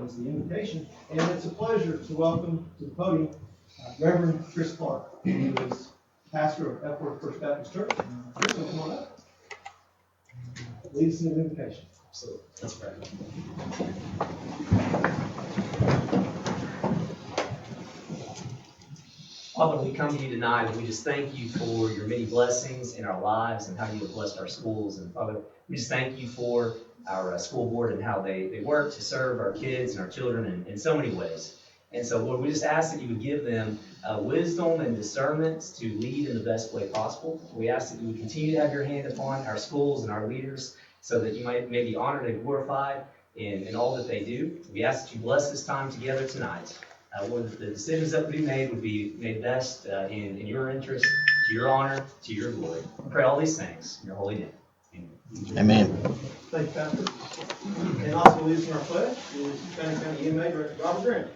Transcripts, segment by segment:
item is the invitation. And it's a pleasure to welcome to the podium Reverend Chris Clark, who is pastor of Epworth First Baptist Church. Chris, come on up. Lead us in the invitation. Absolutely. Let's pray. Father, we come to you tonight and we just thank you for your many blessings in our lives and how you have blessed our schools. And Father, we just thank you for our school board and how they work to serve our kids and our children in so many ways. And so, Lord, we just ask that you would give them wisdom and discernment to lead in the best way possible. We ask that you would continue to have your hand upon our schools and our leaders so that you may be honored and glorified in all that they do. We ask that you bless this time together tonight. Lord, the decisions that would be made best in your interest, to your honor, to your glory. I pray all these things in your holy name. Amen. Thank you, Pastor. And also leads in our pledge is Fannin County EMA Director Robert Grant.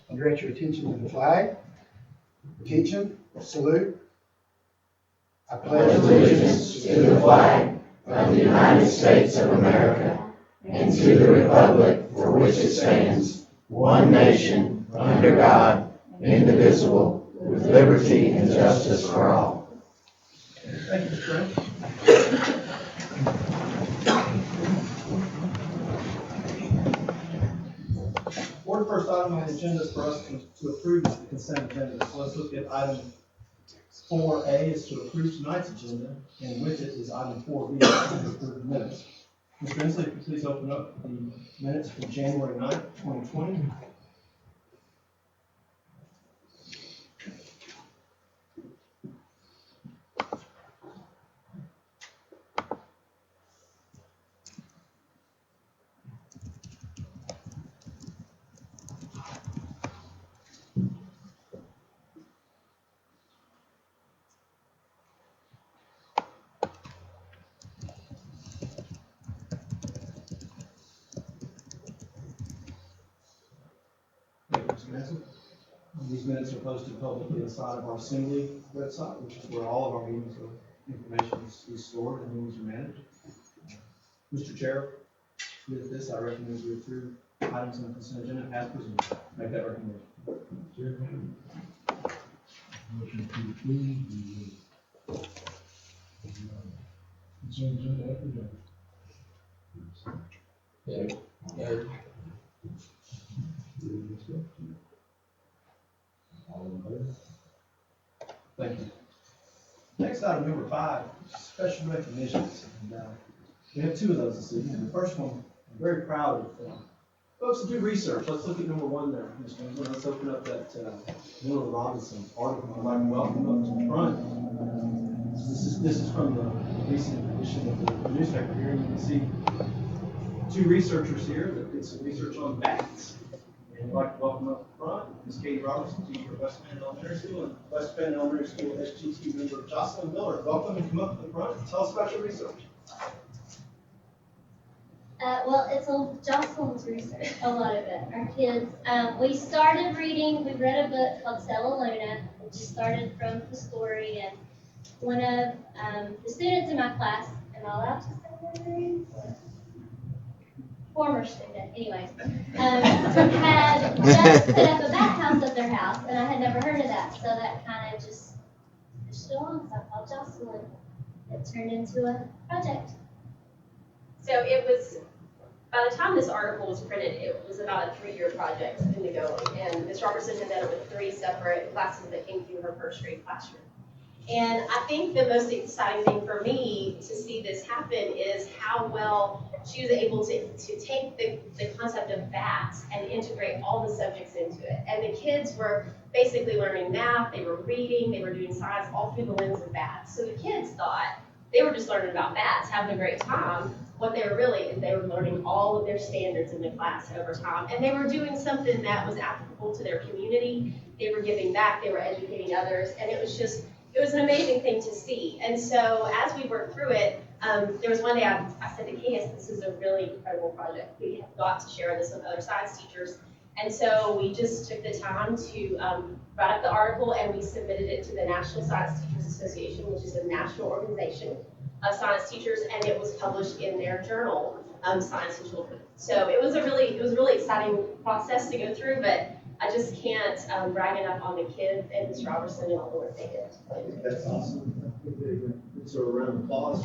I direct your attention to the flag. Attention, salute. I pledge allegiance to the flag of the United States of America and to the republic for which it stands, one nation, under God, indivisible, with liberty and justice for all. Thank you, Mr. Grant. Board, first item on the agenda is for us to approve the consent agenda. So let's look at item 4A is to approve tonight's agenda, and with it is item 4B to approve the minutes. Mr. Inslee, if you please open up the minutes from January 9th, 2020. These minutes are posted publicly inside of our assembly website, which is where all of our meetings information is stored and meetings are managed. Mr. Chair, with this, I recommend we approve items on the consent agenda as presented. Make that recommendation. Motion to approve the consent agenda as presented. All in favor? Thank you. Next item, number 5, special recognitions. And, we have 2 of those this evening. The first one, I'm very proud of folks that do research. Let's look at number 1 there. Let's open up that Miller Robinson article. I'd like to welcome up to the front. This is from the recent edition of the newspaper here. You can see 2 researchers here that did some research on bats. And I'd like to welcome up to the front Ms. Katie Robertson, teacher at West Fannin Elementary School, and West Fannin Elementary School SGT member Jocelyn Miller. Welcome and come up to the front and tell us about your research. Well, it's Jocelyn's research, a lot of it. Our kids, we started reading, we read a book called Stella Luna. It just started from the story, and one of the students in my class, am I allowed to say their name? Former student, anyways, had just put up a bathhouse at their house, and I had never heard of that, so that kind of just pushed it along. So I called Jocelyn. It turned into a project. So it was, by the time this article was printed, it was about a 3-year project in the going. And Ms. Robertson had done it with 3 separate classes that came through her first grade classroom. And I think the most exciting thing for me to see this happen is how well she was able to take the concept of bats and integrate all the subjects into it. And the kids were basically learning math, they were reading, they were doing science, all through the lens of bats. So the kids thought they were just learning about bats, having a great time. What they were really is they were learning all of their standards in the class over time. And they were doing something that was applicable to their community. They were giving back, they were educating others, and it was an amazing thing to see. And so as we worked through it, there was one day I said to Candace, this is a really incredible project. We have got to share this with other science teachers. And so we just took the time to write up the article, and we submitted it to the National Science Teachers Association, which is a national organization of science teachers, and it was published in their journal science and children. So it was a really exciting process to go through, but I just can't brag enough on the kids and Mr. Robertson and all the work they did. That's awesome. So a round of applause.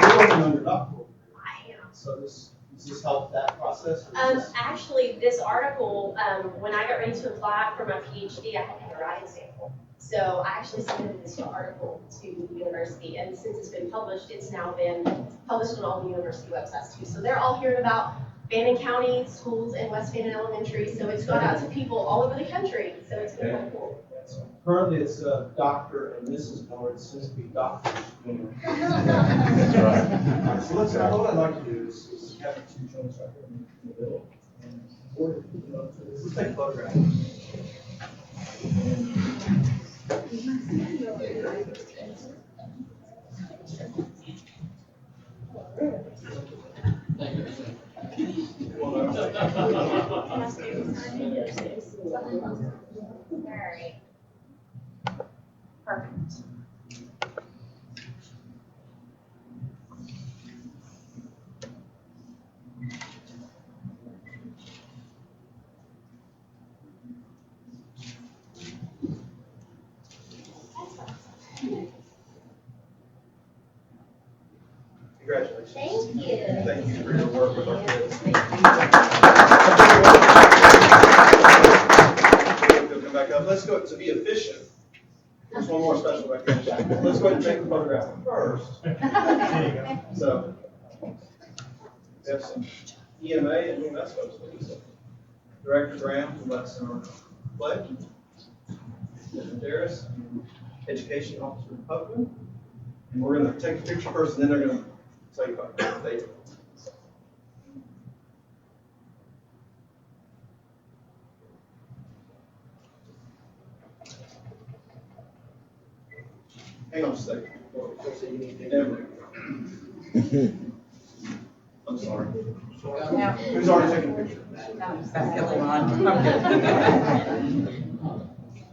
You're working on your doctoral, I am. so does this help that process? Or is this- Actually, this article, when I got ready to apply for my PhD, I had to have a writing sample. So I actually submitted this article to the university, and since it's been published, it's now been published on all the university websites too. So they're all hearing about Fannin County schools and West Fannin Elementary, so it's gone out to people all over the country, so it's been kind of cool. Currently, it's Dr. and Mrs. Moore, it's supposed to be Dr. Moore. That's right. So let's, what I'd like to do is have the two joints right here in the middle. And let's take a photograph. Alright. Perfect. Congratulations. Thank you. Thank you for your work with our kids. Come back up. Let's go to be efficient. There's one more special recognition. Let's go ahead and take the photograph first. So, we have some EMA and who that's supposed to be. So, Director Graham will let us know our pledge. Mr. Darris, Education Officer Republican. And we're going to take a picture first, and then they're going to tell you about the date. Hang on a second. I'm sorry. Who's already taking a picture?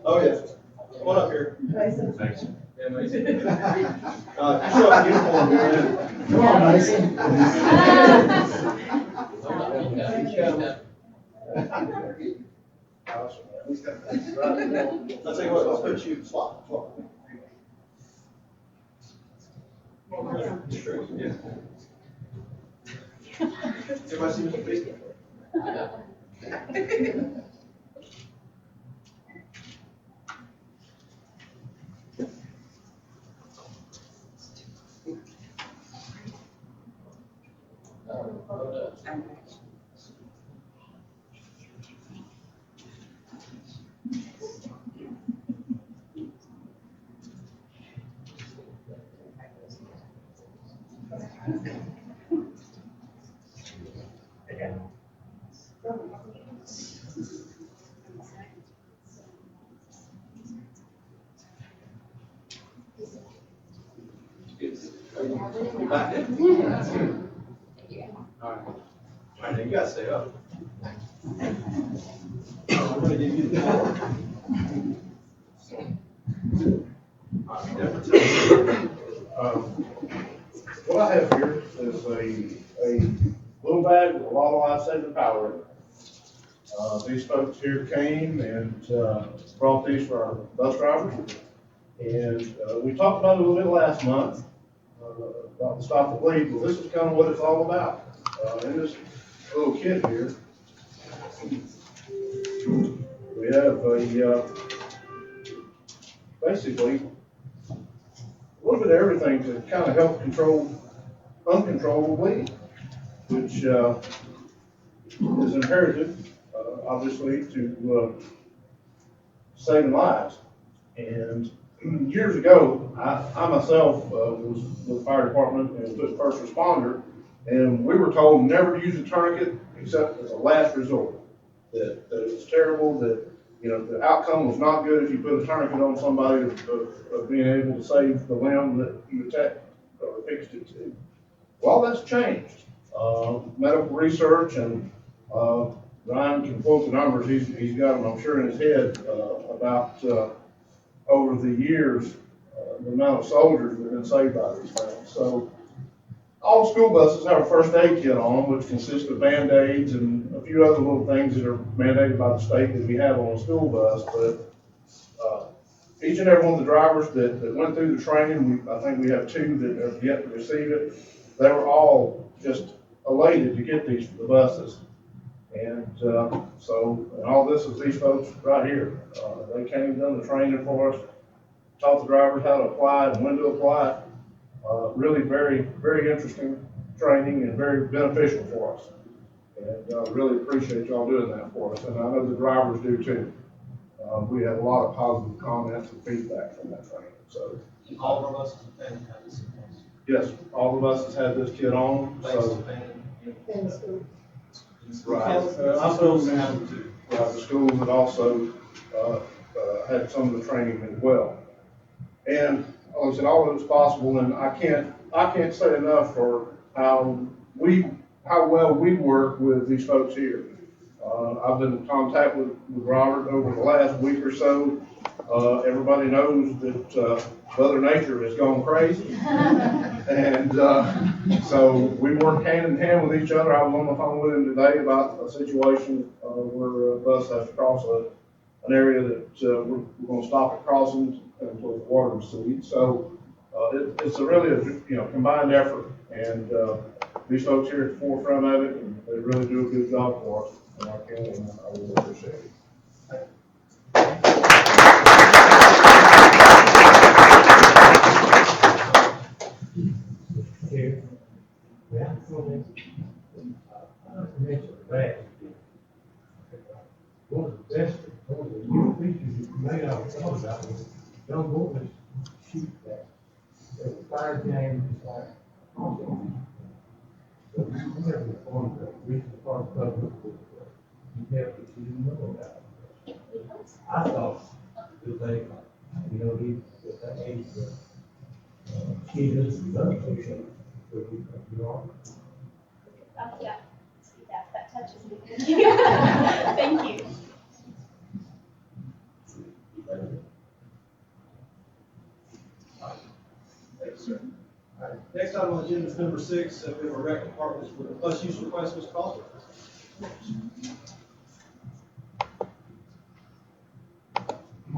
Oh, yeah. Come on up here. Thanks. Yeah, Mason. You show up in uniform, man. Come on, Mason. I'll tell you what, I'll put you swap. Sure, yeah. Everybody see Mr. Beasley? Back in. All right, you gotta stay up. I'm gonna give you the floor. All right, Deborah, What I have here is a little bag with a lot of life-saving power in it. These folks here came and brought these for our bus drivers. And we talked about it a little bit last month, about the Stop the Bleed, but this is kind of what it's all about. And this little kid here, we have basically a little bit of everything to kind of help control uncontrollable bleeding, which is inherited, obviously, to saving lives. And years ago, I myself was with the fire department and was first responder, and we were told never to use a tourniquet except as a last resort. That it was terrible, that the outcome was not good if you put a tourniquet on somebody of being able to save the limb that you attacked or fixed it to. Well, that's changed. Medical research, and Ryan can quote the numbers, he's got them, I'm sure, in his head, about over the years, the amount of soldiers that have been saved by these things. So all school buses have a first aid kit on them, which consists of Band-Aids and a few other little things that are mandated by the state that we have on a school bus. But each and every one of the drivers that went through the training, I think we have 2 that have yet to receive it. They were all just elated to get these for the buses. And and all this is these folks right here. They came and done the training for us, taught the drivers how to apply it and when to apply it. Really very, very interesting training and very beneficial for us. And really appreciate y'all doing that for us. And I know the drivers do too. We have a lot of positive comments and feedback from that training. So All of our buses have this. yes, all the buses have this kit on. Thanks to So Fannin. right, I'm supposed to have them too. the schools that also had some of the training as well. And like I said, all of it's possible, and I can't say enough for how well we work with these folks here. I've been in contact with Robert over the last week or so. Everybody knows that Mother Nature has gone crazy. And so we work hand in hand with each other. I was on the phone with him today about a situation where a bus has to cross an area that we're going to stop at crossings until the water recedes. So it's really a combined effort. And these folks here at the forefront of it, and they really do a good job for us. And I really appreciate it. Here. Yeah. Mention that. One of the best, one of the new features you may not have thought about was young boys shoot that. There were 5 games like awesome. So we never formed a regional park public with you have to know about it. I thought that they, that they age kids and other things. You are. Yeah, see that touches me. Thank you. Thank you, sir. All right, next item on the agenda is number 6. We have a rec department with a bus use request, Mr. Foster.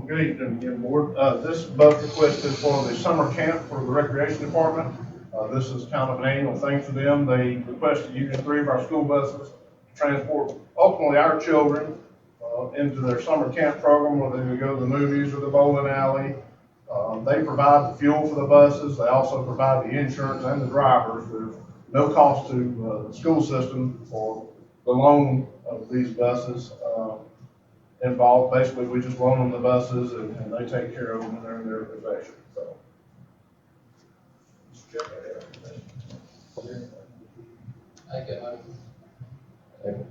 Good evening again, board. This bus request is for the summer camp for the recreation department. This is kind of an annual thing for them. They requested using 3 of our school buses to transport ultimately our children into their summer camp program, whether they go to the movies or the bowling alley. They provide the fuel for the buses. They also provide the insurance and the drivers. There's no cost to the school system for the loan of these buses involved. Basically, we just loan them the buses and they take care of them when they're in their possession. So. Thank you.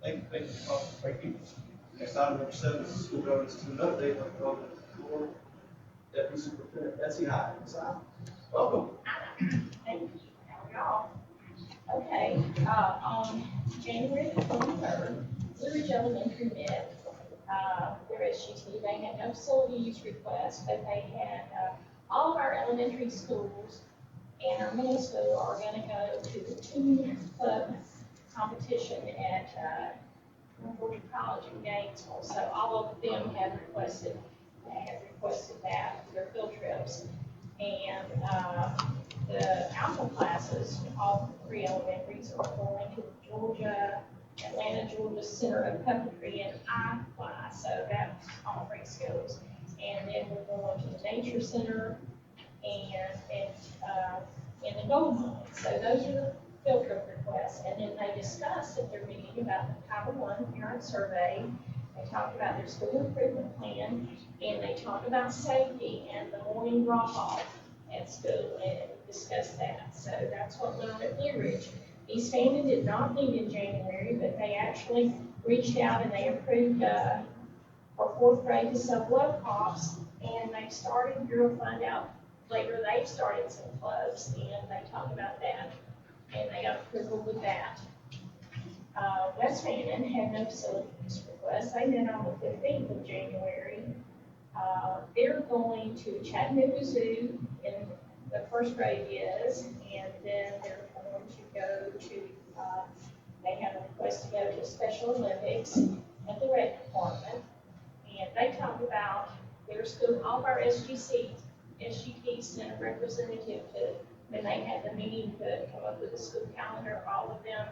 Thank you, Mr. Foster. Thank you. Next item, number 7, is the school governance to an update on development for Deputy Superintendent Betsy Hyde. Ms. Hyde, welcome. Thank you. How are y'all? Okay, on January 23rd, Blue Ridge Elementary met, their SGT. They had no facility use request, but they had, all of our elementary schools and our middle school are gonna go to the team club competition at Georgia College in Gainesville. So all of them have requested that for their field trips. And the alpha classes, all 3 elementaries are going to Georgia, Atlanta, Georgia Center of Puppetry and I Fly. So that's all 3 schools. And then we're going to the Nature Center and the Gold Mine. So those are the field trip requests. And then they discussed at their meeting about the Title I parent survey. They talked about their school improvement plan, and they talked about safety and the morning drop-off at school, and discussed that. So that's what went on at Blue Ridge. East Fannin did not meet in January, but they actually reached out and they approved for 4th grade to sell blood pops, and they started, you'll find out later, they've started some clubs, and they talked about that, and they got approval with that. West Fannin had no facility use request. request. They met on the 15th of January. They're going to Chattanooga Zoo, and the first grade is, and then they're going to go to, they have a request to go to Special Olympics at the rec department. And they talk about their school, all of our SGT sent a representative to, when they had the meeting to come up with a school calendar, all of them.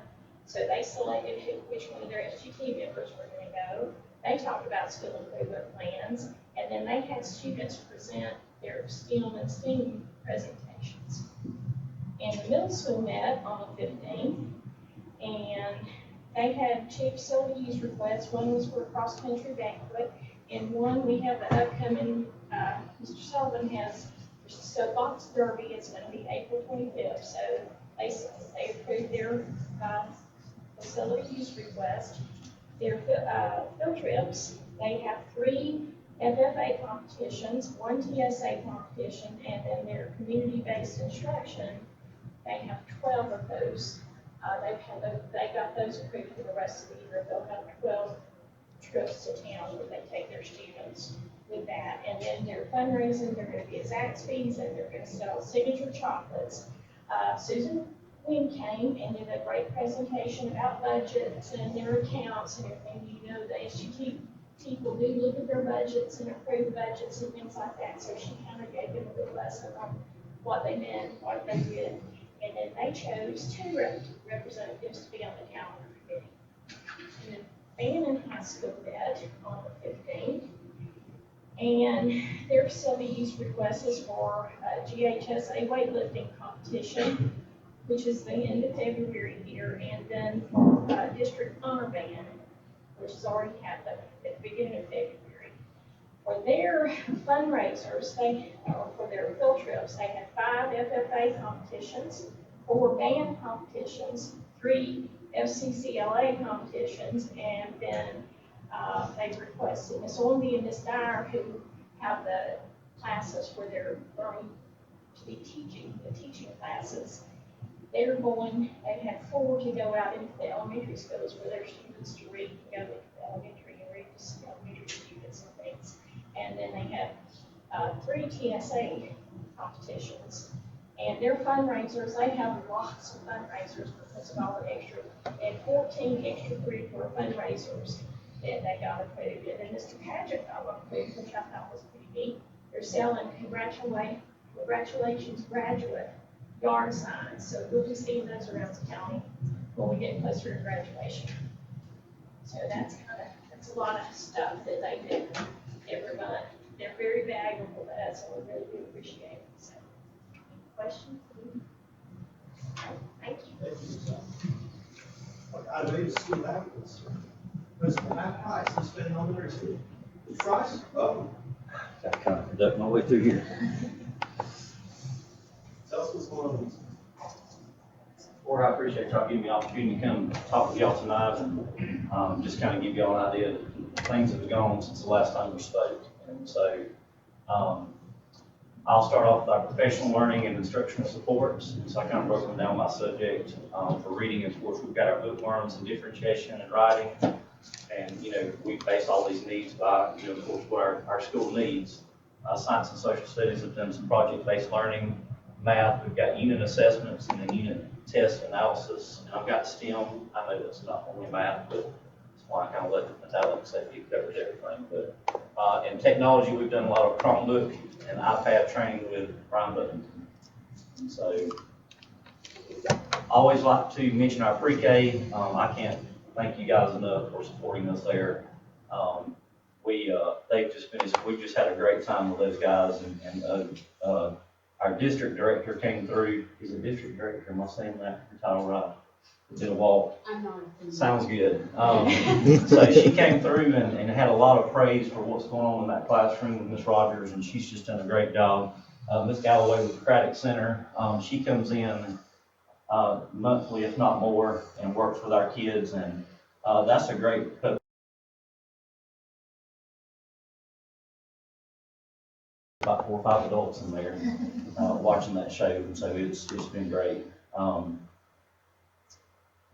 So they selected which one of their SGT members were gonna go. They talked about school improvement plans, and then they had students present their STEM and STEAM presentations. And the middle school met on the 15th, and they had two facility use requests. One was for a cross-country banquet, and one we have the upcoming, Mr. Sullivan has, so Box Derby is gonna be April 25th, so they approved their, facility use request. Their, field trips, they have 3 FFA competitions, 1 TSA competition, and then their community-based instruction, they have 12 of those. They got those approved for the rest of the year. They'll have 12 trips to town where they take their students with that. And then their fundraising, they're gonna be at Zaxby's, and they're gonna sell signature chocolates. Susan Quinn came and did a great presentation about budgets and their accounts and everything. You know, the SGT people do look at their budgets and approve budgets and things like that. So she kind of gave them a little lesson on what they meant, what they did. And then they chose 2 representatives to be on the calendar committee. And then Fannin High School met on the 15th. And their facility use request is for a GHSA weightlifting competition, which is the end of February here, and then for district honor band, which has already happened at the beginning of February. For their fundraisers, or for their field trips, they had 5 FFA competitions, 4 band competitions, 3 FCCLA competitions, and then they requested Miss Ormby and Miss Dyer, who have the classes where they're going to be teaching, the teaching classes. They had 4 to go out into the elementary schools where their students to read, go to the elementary and read to elementary students and things. And then they have 3 TSA competitions. And their fundraisers, they have lots of fundraisers because of all the extra, and 14 extracurricular fundraisers that they got approved. And then Mr. Paget got one approved, which I thought was pretty neat. They're selling congratulations graduate yard signs, so we'll be seeing those around the county when we get closer to graduation. So that's a lot of stuff that they do every month. They're very valuable to us, and we really do appreciate it. So, any questions? Thank you. Item 8 is school applicants. Principal Matt Price, he's spending on the school. Mr. Price, welcome. Got to kind of conduct my way through here. Tell us what's going on. Board, I appreciate y'all giving me the opportunity to come talk with y'all tonight and just kind of give y'all an idea of things that have gone on since the last time we spoke. And so I'll start off with our professional learning and instructional supports. So I kind of broke them down by subject. For reading, of course, we've got our bookworms and differentiation and writing. And, you know, we base all these needs by, you know, of course, what our school needs. Science and social studies have done some project-based learning. Math, we've got unit assessments and then unit test analysis. And I've got STEM. I know that's not only math, but that's why I kind of let Metallic say it covers everything. But in technology, we've done a lot of Chromebook and iPad training with Brian Button. So I always like to mention our pre-K. I can't thank you guys enough for supporting us there. They've just finished, we've just had a great time with those guys, and our district director came through. He's a district director, am I saying that title right? Did a walk. I'm not. Sounds good. So she came through and had a lot of praise for what's going on in that classroom with Miss Rogers, and she's just done a great job. Miss Galloway with the Craddock Center, she comes in monthly, if not more, and works with our kids, and that's a great about 4 or 5 adults in there watching that show, and so it's been great.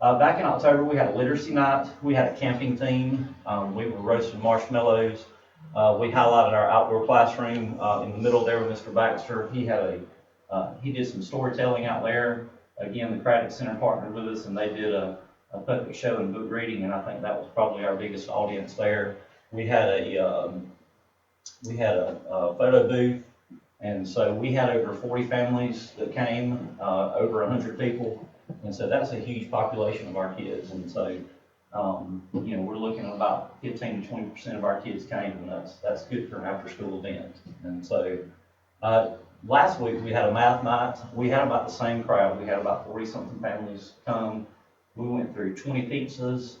Back in October, we had a literacy night. We had a camping theme. We were roasting marshmallows. We highlighted our outdoor classroom in the middle there with Mr. Baxter. He did some storytelling out there. Again, the Craddock Center partnered with us, and they did a puppet show and book reading, and I think that was probably our biggest audience there. We had a photo booth, and so we had over 40 families that came, over 100 people, and so that's a huge population of our kids, and so we're looking at about 15 to 20% of our kids came, and that's good for an after-school event. And so last week we had a math night. We had about the same crowd. We had about 40-something families come. We went through 20 pizzas.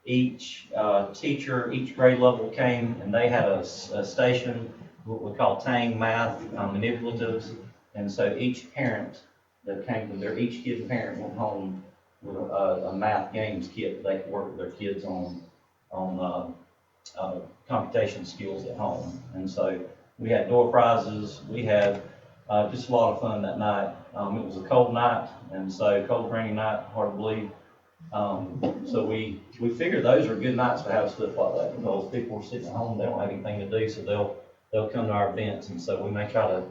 Each teacher, each grade level came, and they had a station, what we call Tang Math Manipulatives. And so each parent that came to each kid's parent went home with a math games kit that they could work with their kids on computation skills at home. And so we had door prizes. We had just a lot of fun that night. It was a cold night, and so cold, rainy night, hard to believe. So we figure those are good nights to have stuff like that, because people are sitting at home, they don't have anything to do, so they'll come to our events, and so we may try to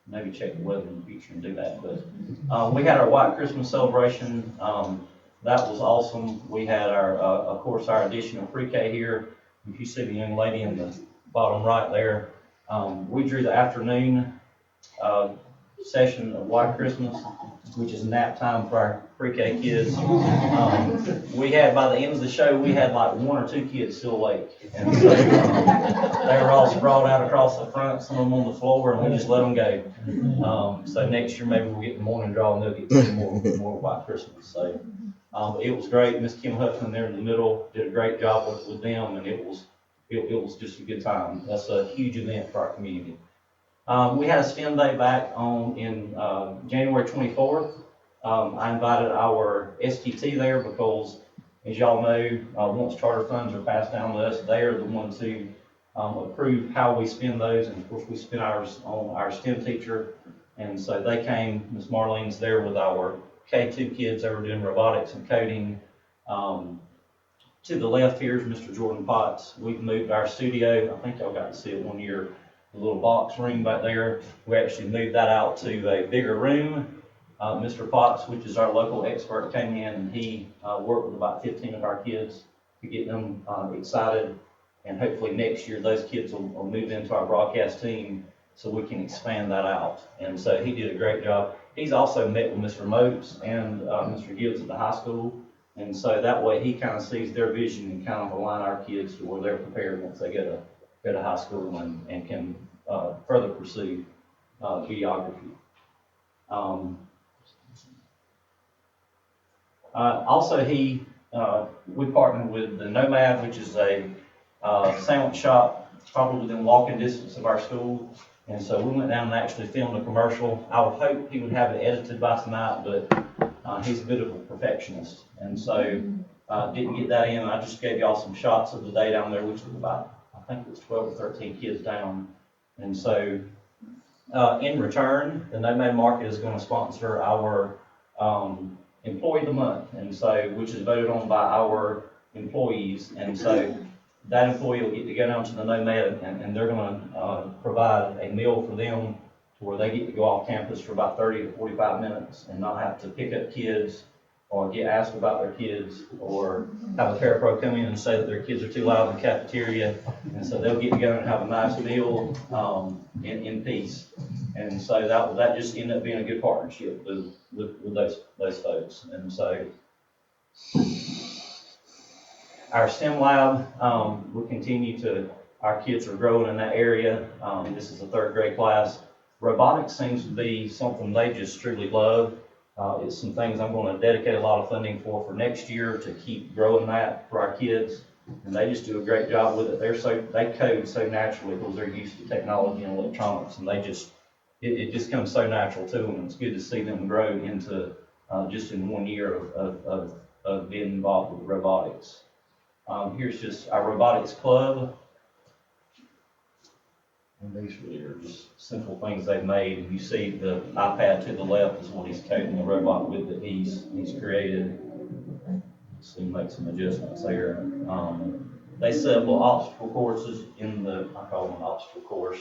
maybe check the weather in the future and do that. But we had our White Christmas celebration. That was awesome. We had of course, our additional pre-K here. If you see the young lady in the bottom right there, we drew the afternoon session of White Christmas, which is nap time for our pre-K kids. We had, by the end of the show, we had like 1 or 2 kids still awake. And so they were all sprawled out across the front, some of them on the floor, and we just let them go. So next year, maybe we'll get the morning draw and they'll get some more White Christmas. So it was great. Miss Kim Hudson there in the middle did a great job with them, and it was just a good time. That's a huge event for our community. We had a STEM day back in January 24th. I invited our STT there because, as y'all know, once charter funds are passed down to us, they are the ones who approve how we spend those, and of course we spend ours on our STEM teacher. And so they came, Miss Marlene's there with our K2 kids that were doing robotics and coding. To the left here is Mr. Jordan Potts. We've moved our studio. I think y'all got to see it one year. The little box room back there. We actually moved that out to a bigger room. Mr. Potts, which is our local expert, came in and he worked with about 15 of our kids to get them excited. And hopefully next year those kids will move into our broadcast team so we can expand that out. And so he did a great job. He's also met with Mr. Moats and Mr. Gibbs at the high school. And so that way he kind of sees their vision and kind of align our kids to where they're prepared once they go to high school and can further pursue videography. Also, we partnered with the Nomad, which is a sandwich shop probably within walking distance of our school. And so we went down and actually filmed a commercial. I would hope he would have it edited by tonight, but he's a bit of a perfectionist. And so didn't get that in. I just gave y'all some shots of the day down there, which was about, I think it was 12 or 13 kids down. And so in return, the Nomad Market is going to sponsor our Employee of the Month, and so, which is voted on by our employees. And so that employee will get to go down to the Nomad, and they're going to provide a meal for them to where they get to go off campus for about 30 to 45 minutes and not have to pick up kids or get asked about their kids or have a parapro come in and say that their kids are too loud in the cafeteria. And so they'll get to go and have a nice meal in peace. And so that just ended up being a good partnership with those folks. And so our STEM lab, we continue to, our kids are growing in that area. This is a 3rd grade class. Robotics seems to be something they just truly love. It's some things I'm going to dedicate a lot of funding for next year to keep growing that for our kids. And they just do a great job with it. They code so naturally because they're used to technology and electronics, and it just comes so natural to them. It's good to see them grow into just in 1 year of being involved with robotics. Here's just our robotics club. And these really are just simple things they've made. And you see the iPad to the left is what he's coding the robot with that he's created. So he makes some adjustments there. They set up little obstacle courses in the, I call them an obstacle course,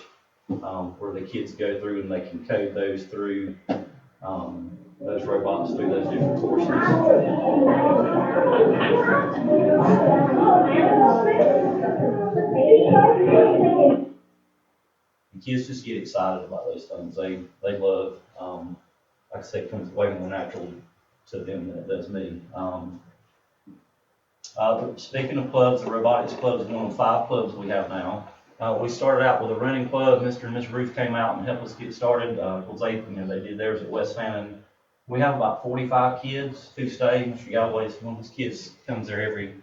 where the kids go through and they can code those through, those robots through those different courses. The kids just get excited about those things. They love, like I said, it comes way more natural to them than it does me. Speaking of clubs, the robotics club is one of 5 clubs we have now. We started out with a running club. Mr. and Miss Ruth came out and helped us get started, because they did theirs at West Fannin. We have about 45 kids who stay. Mr. Galloway's one of his kids comes there every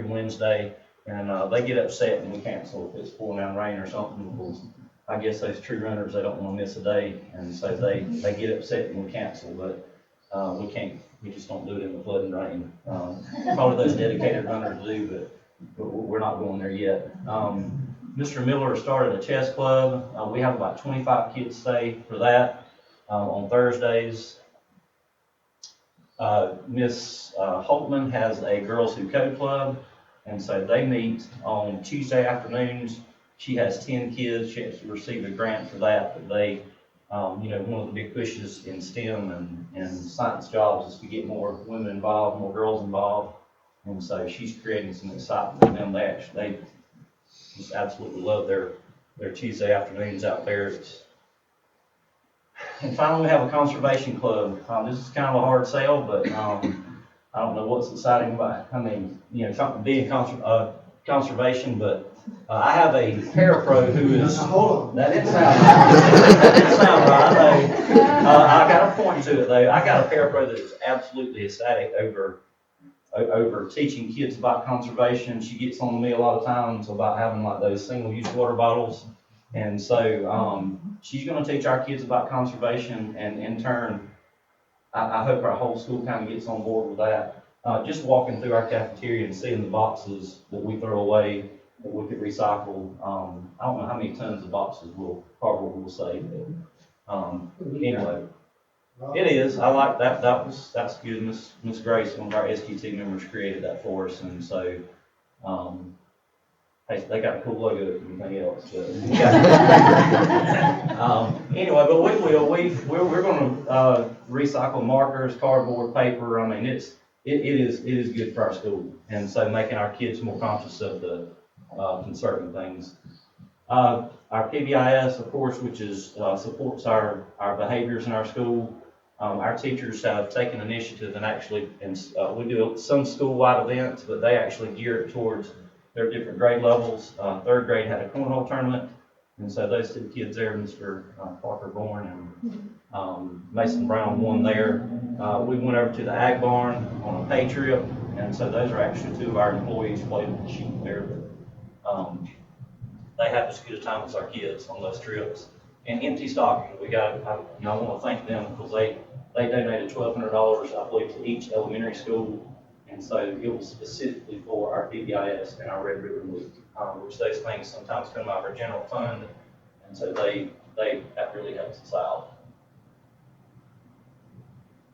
Wednesday, and they get upset when we cancel if it's pouring down rain or something, because I guess those true runners, they don't want to miss a day, and so they get upset when we cancel, but we just don't do it in the flood and rain. Probably those dedicated runners do, but we're not going there yet. Mr. Miller started a chess club. We have about 25 kids stay for that on Thursdays. Miss Holtman has a Girls Who Code club, and so they meet on Tuesday afternoons. She has 10 kids. She has received a grant for that, but they, one of the big pushes in STEM and science jobs is to get more women involved, more girls involved, and so she's creating some excitement for them. They just absolutely love their Tuesday afternoons out there. And finally, we have a conservation club. This is kind of a hard sell, but I don't know what's exciting about it. Being conservation, but I have a parapro who is. Hold on. That didn't sound right. That didn't sound right. I got a point to it though. I got a parapro that is absolutely ecstatic over teaching kids about conservation. She gets on me a lot of times about having like those single-use water bottles. And so she's going to teach our kids about conservation, and in turn, I hope our whole school kind of gets on board with that. Just walking through our cafeteria and seeing the boxes that we throw away that we could recycle. I don't know how many tons of boxes cardboard will save, but anyway. It is. I like that. That's good. Miss Grace, one of our SQT members, created that for us, and so they got a cool logo if anything else. But anyway, but we will. We're going to recycle markers, cardboard, paper. I mean, it is good for our school, and so making our kids more conscious of the conserving things. Our PBIS, of course, which is supports our behaviors in our school. Our teachers have taken initiative and actually, we do some school-wide events, but they actually gear it towards their different grade levels. 3rd grade had a cornhole tournament, and so those 2 kids there, Mr. Parker Bourne and Mason Brown, won there. We went over to the Ag Barn on a pay trip, and so those are actually 2 of our employees played with the sheep there. But, they have as good a time as our kids on those trips. And empty stocking, I want to thank them because they donated $1,200, I believe, to each elementary school. And so it was specifically for our PBIS and our Red Ribbon Week, which those things sometimes come out of our general fund. And so that really helps us out.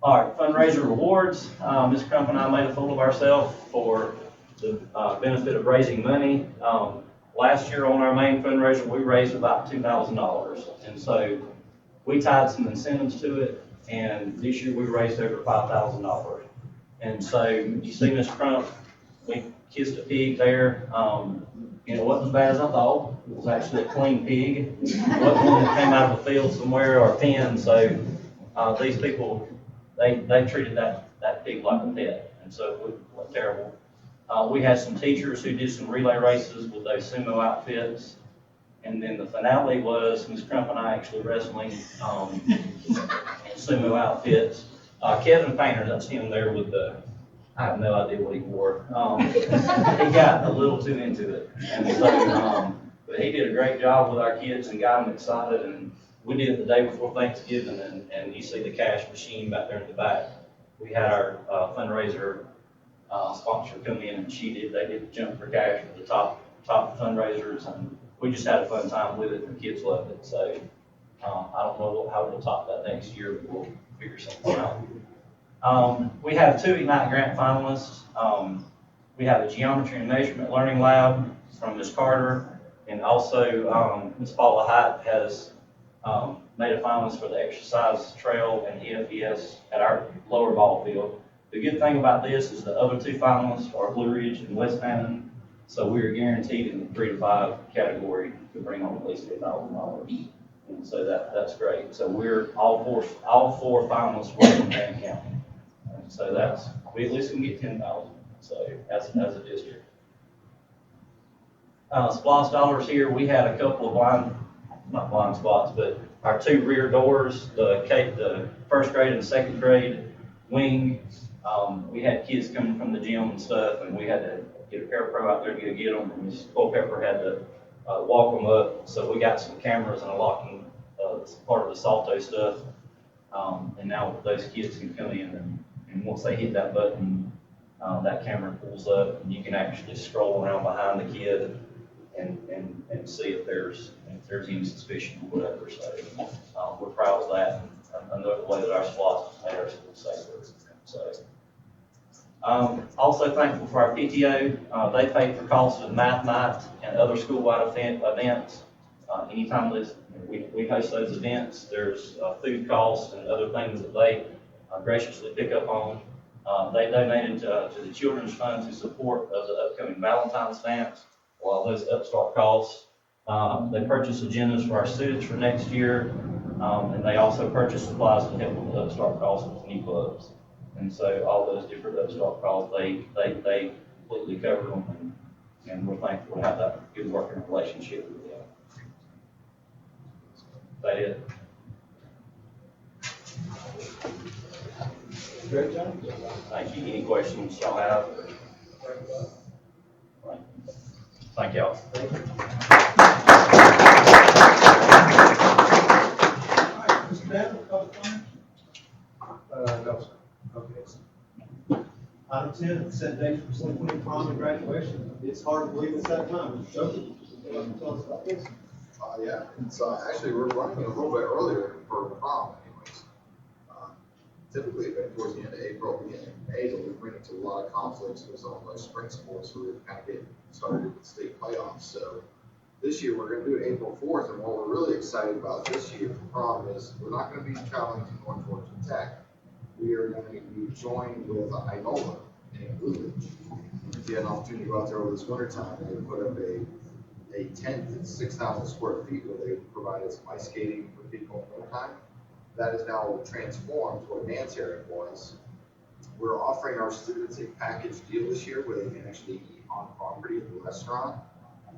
All right, fundraiser rewards. Ms. Crump and I made a fool of ourselves for the benefit of raising money. Last year on our main fundraiser, we raised about $2,000. And so we tied some incentives to it. And this year we raised over $5,000. And so you see Ms. Crump, we kissed a pig there. It wasn't as bad as I thought. It was actually a clean pig. It wasn't one that came out of the field somewhere or a pen. So these people, they treated that pig like a pet. And so it was terrible. We had some teachers who did some relay races with those sumo outfits. And then the finale was Ms. Crump and I actually wrestling in sumo outfits. Kevin Painter, that's him there with I have no idea what he wore. He got a little too into it. And so, but he did a great job with our kids and got them excited. And we did it the day before Thanksgiving, and you see the cash machine back there in the back. We had our fundraiser sponsor come in, and they did the jump for cash for the top fundraisers, and we just had a fun time with it, and the kids loved it, so, I don't know how we'll top that next year, but we'll figure something out. We have 2 Ignite Grant finalists. We have a Geometry and Measurement Learning Lab from Ms. Carter, and also, Ms. Paula Hyatt has, made a finalist for the exercise trail and EFES at our lower ball field. The good thing about this is the other 2 finalists are Blue Ridge and West Fannin, so we are guaranteed in the 3 to 5 category to bring home at least $8,000. And so that's great. So we're all four finalists work in Fannin County. And so we at least can get 10,000. So as a district. SPOS dollars here, we had a couple of not blind spots, but our 2 rear doors, the first grade and second grade wing, we had kids coming from the gym and stuff, and we had to get a parapro out there to get them, and Ms. Culpepper had to walk them up. So we got some cameras and a locking part of the Salto stuff, and now those kids can come in, and once they hit that button, that camera pulls up, and you can actually scroll around behind the kid and see if there's any suspicion or whatever. So we're proud of that. Another way that our SWAT has made our school safer. So also thankful for our PTO. They pay for costs of math night and other school-wide events. Anytime we host those events, there's food costs and other things that they graciously pick up on. They donated to the Children's Fund to support of the upcoming Valentine's dance. While those upstart costs, they purchased agendas for our students for next year, and they also purchased supplies to help with the upstart costs with new clubs. And so all those different upstart costs, they completely cover them, and we're thankful to have that good working relationship with them. Is that it? Great job. Thank you. Any questions y'all have? Thank y'all. All right, Mr. Banner, public comment? No, sir. Okay. Item 10, set date for 2020 prom and graduation. It's hard to believe it's that time. Joe, tell us about this. Yeah, it's actually, we're running a little bit earlier for prom anyways. Typically, towards the end of April, beginning of May, but we run into a lot of conflicts with some of our spring sports, so we're kind of getting started with state playoffs. So this year, we're going to do it April 4th, and what we're really excited about this year for prom is we're not going to be traveling to North Georgia Tech. We are going to be joined with Inola in Blue Ridge. If you had an opportunity to go out there over this winter time, they put up a tent that's 6,000 square feet where they provided some ice skating for people in the wintertime. That is now transformed to a dance area for us. We're offering our students a package deal this year where they can actually eat on property at the restaurant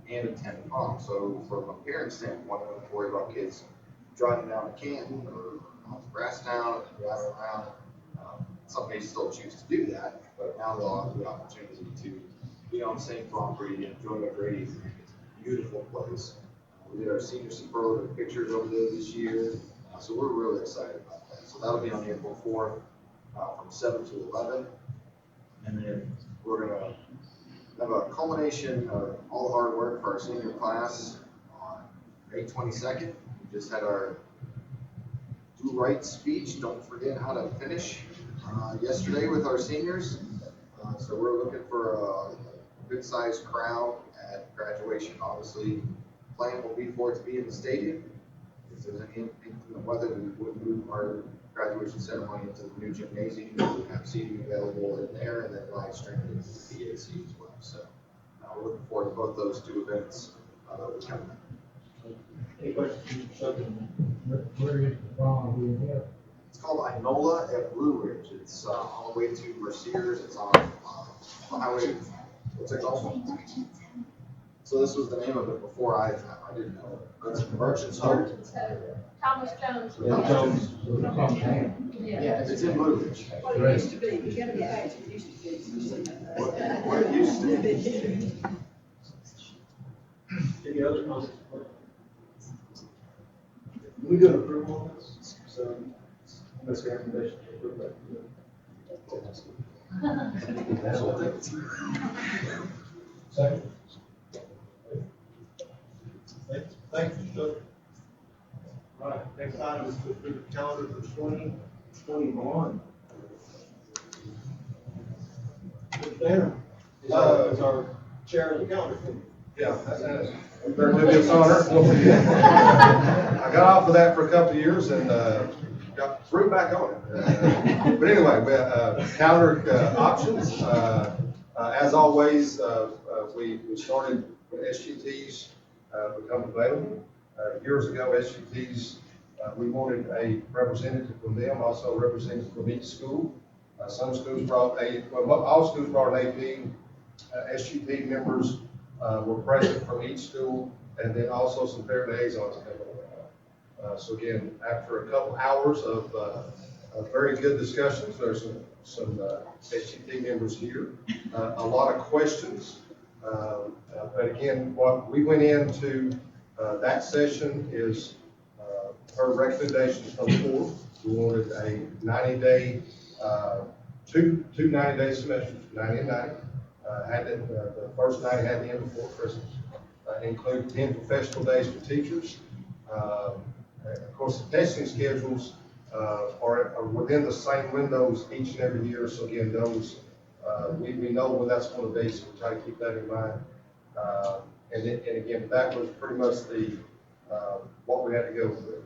and attend prom. So from a parent standpoint, we don't have to worry about kids driving down to Canton or on the grass town and driving around. Some may still choose to do that, but now they'll have the opportunity to be on the same property and enjoy a great evening. It's a beautiful place. We did our senior superlative pictures over there this year. So we're really excited about that. So that'll be on April 4th from 7 to 11. And then we're going to have a culmination of all the hard work for our senior class on May 22nd. We just had our do right speech, don't forget how to finish, yesterday with our seniors. So we're looking for a good sized crowd at graduation. Obviously, plan will be for it to be in the stadium. If there's any weather, we would move our graduation ceremony into the new gymnasium. We have seating available in there, and then live streaming into the PAC as well. So we're looking forward to both those 2 events coming up. Any questions? Where is the prom being held? It's called Inola at Blue Ridge. It's on the way to Merciers. It's on highway. What's it called? So this was the name of it before I didn't know it. It's Merchants Home. Thomas Jones. Yeah, Jones. Yeah. It's in Blue Ridge. What it used to be, you gotta get back to what it used to be. What it used to be. Any other comments? We do an approval on this, so that's the recommendation to approve that. Second. Right, next item is to approve the calendar for 2021. Mr. Tanner is our chair of the calendar committee. Yeah, we better do this honor. I got off of that for a couple of years and, got threw back on it. But anyway, calendar, options, as always, we started with SGTs, become available. Years ago, SGTs, we wanted a representative from them, also a representative from each school. Some schools brought all schools brought an AP. SGT members were present from each school, and then also some parent liaisons. So again, after a couple hours of very good discussions, there's some SGT members here, a lot of questions. But again, what we went into that session is her recommendations from the board. We wanted a 90-day, two 90-day semesters, 90 and 90. The first 90 had the end before Christmas. Include 10 professional days for teachers. Of course, the testing schedules are within the same windows each and every year. So again, those we know when that's going to be, so we try to keep that in mind. And again, that was pretty much the what we had to go through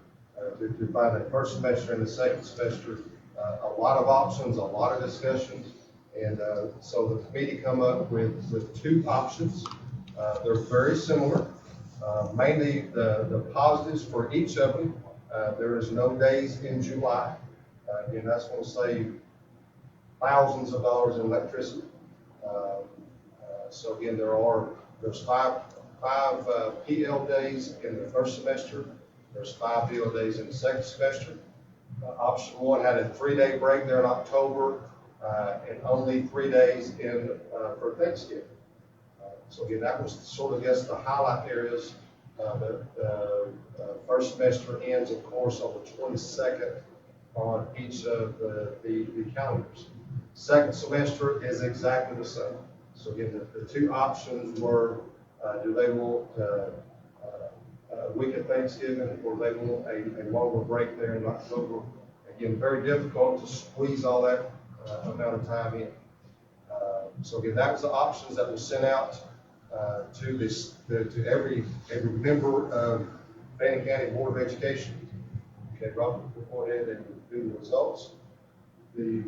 to find that first semester and the second semester. A lot of options, a lot of discussions, and so the committee come up with two options. They're very similar. Mainly the positives for each of them. There is no days in July. Again, that's going to save thousands of dollars in electricity. So again, there's five PL days in the first semester. There's 5 PL days in the second semester. Option 1 had a 3-day break there in October, and only 3 days for Thanksgiving. So again, that was sort of, I guess, the highlight areas. The first semester ends, of course, on the 22nd on each of the calendars. Second semester is exactly the same. So again, the two options were, do they want a week of Thanksgiving, or they want a longer break there in October? Again, very difficult to squeeze all that amount of time in. So again, that was the options that was sent out to every member of Fannin County Board of Education. Okay, Robert, we'll go ahead and do the results. The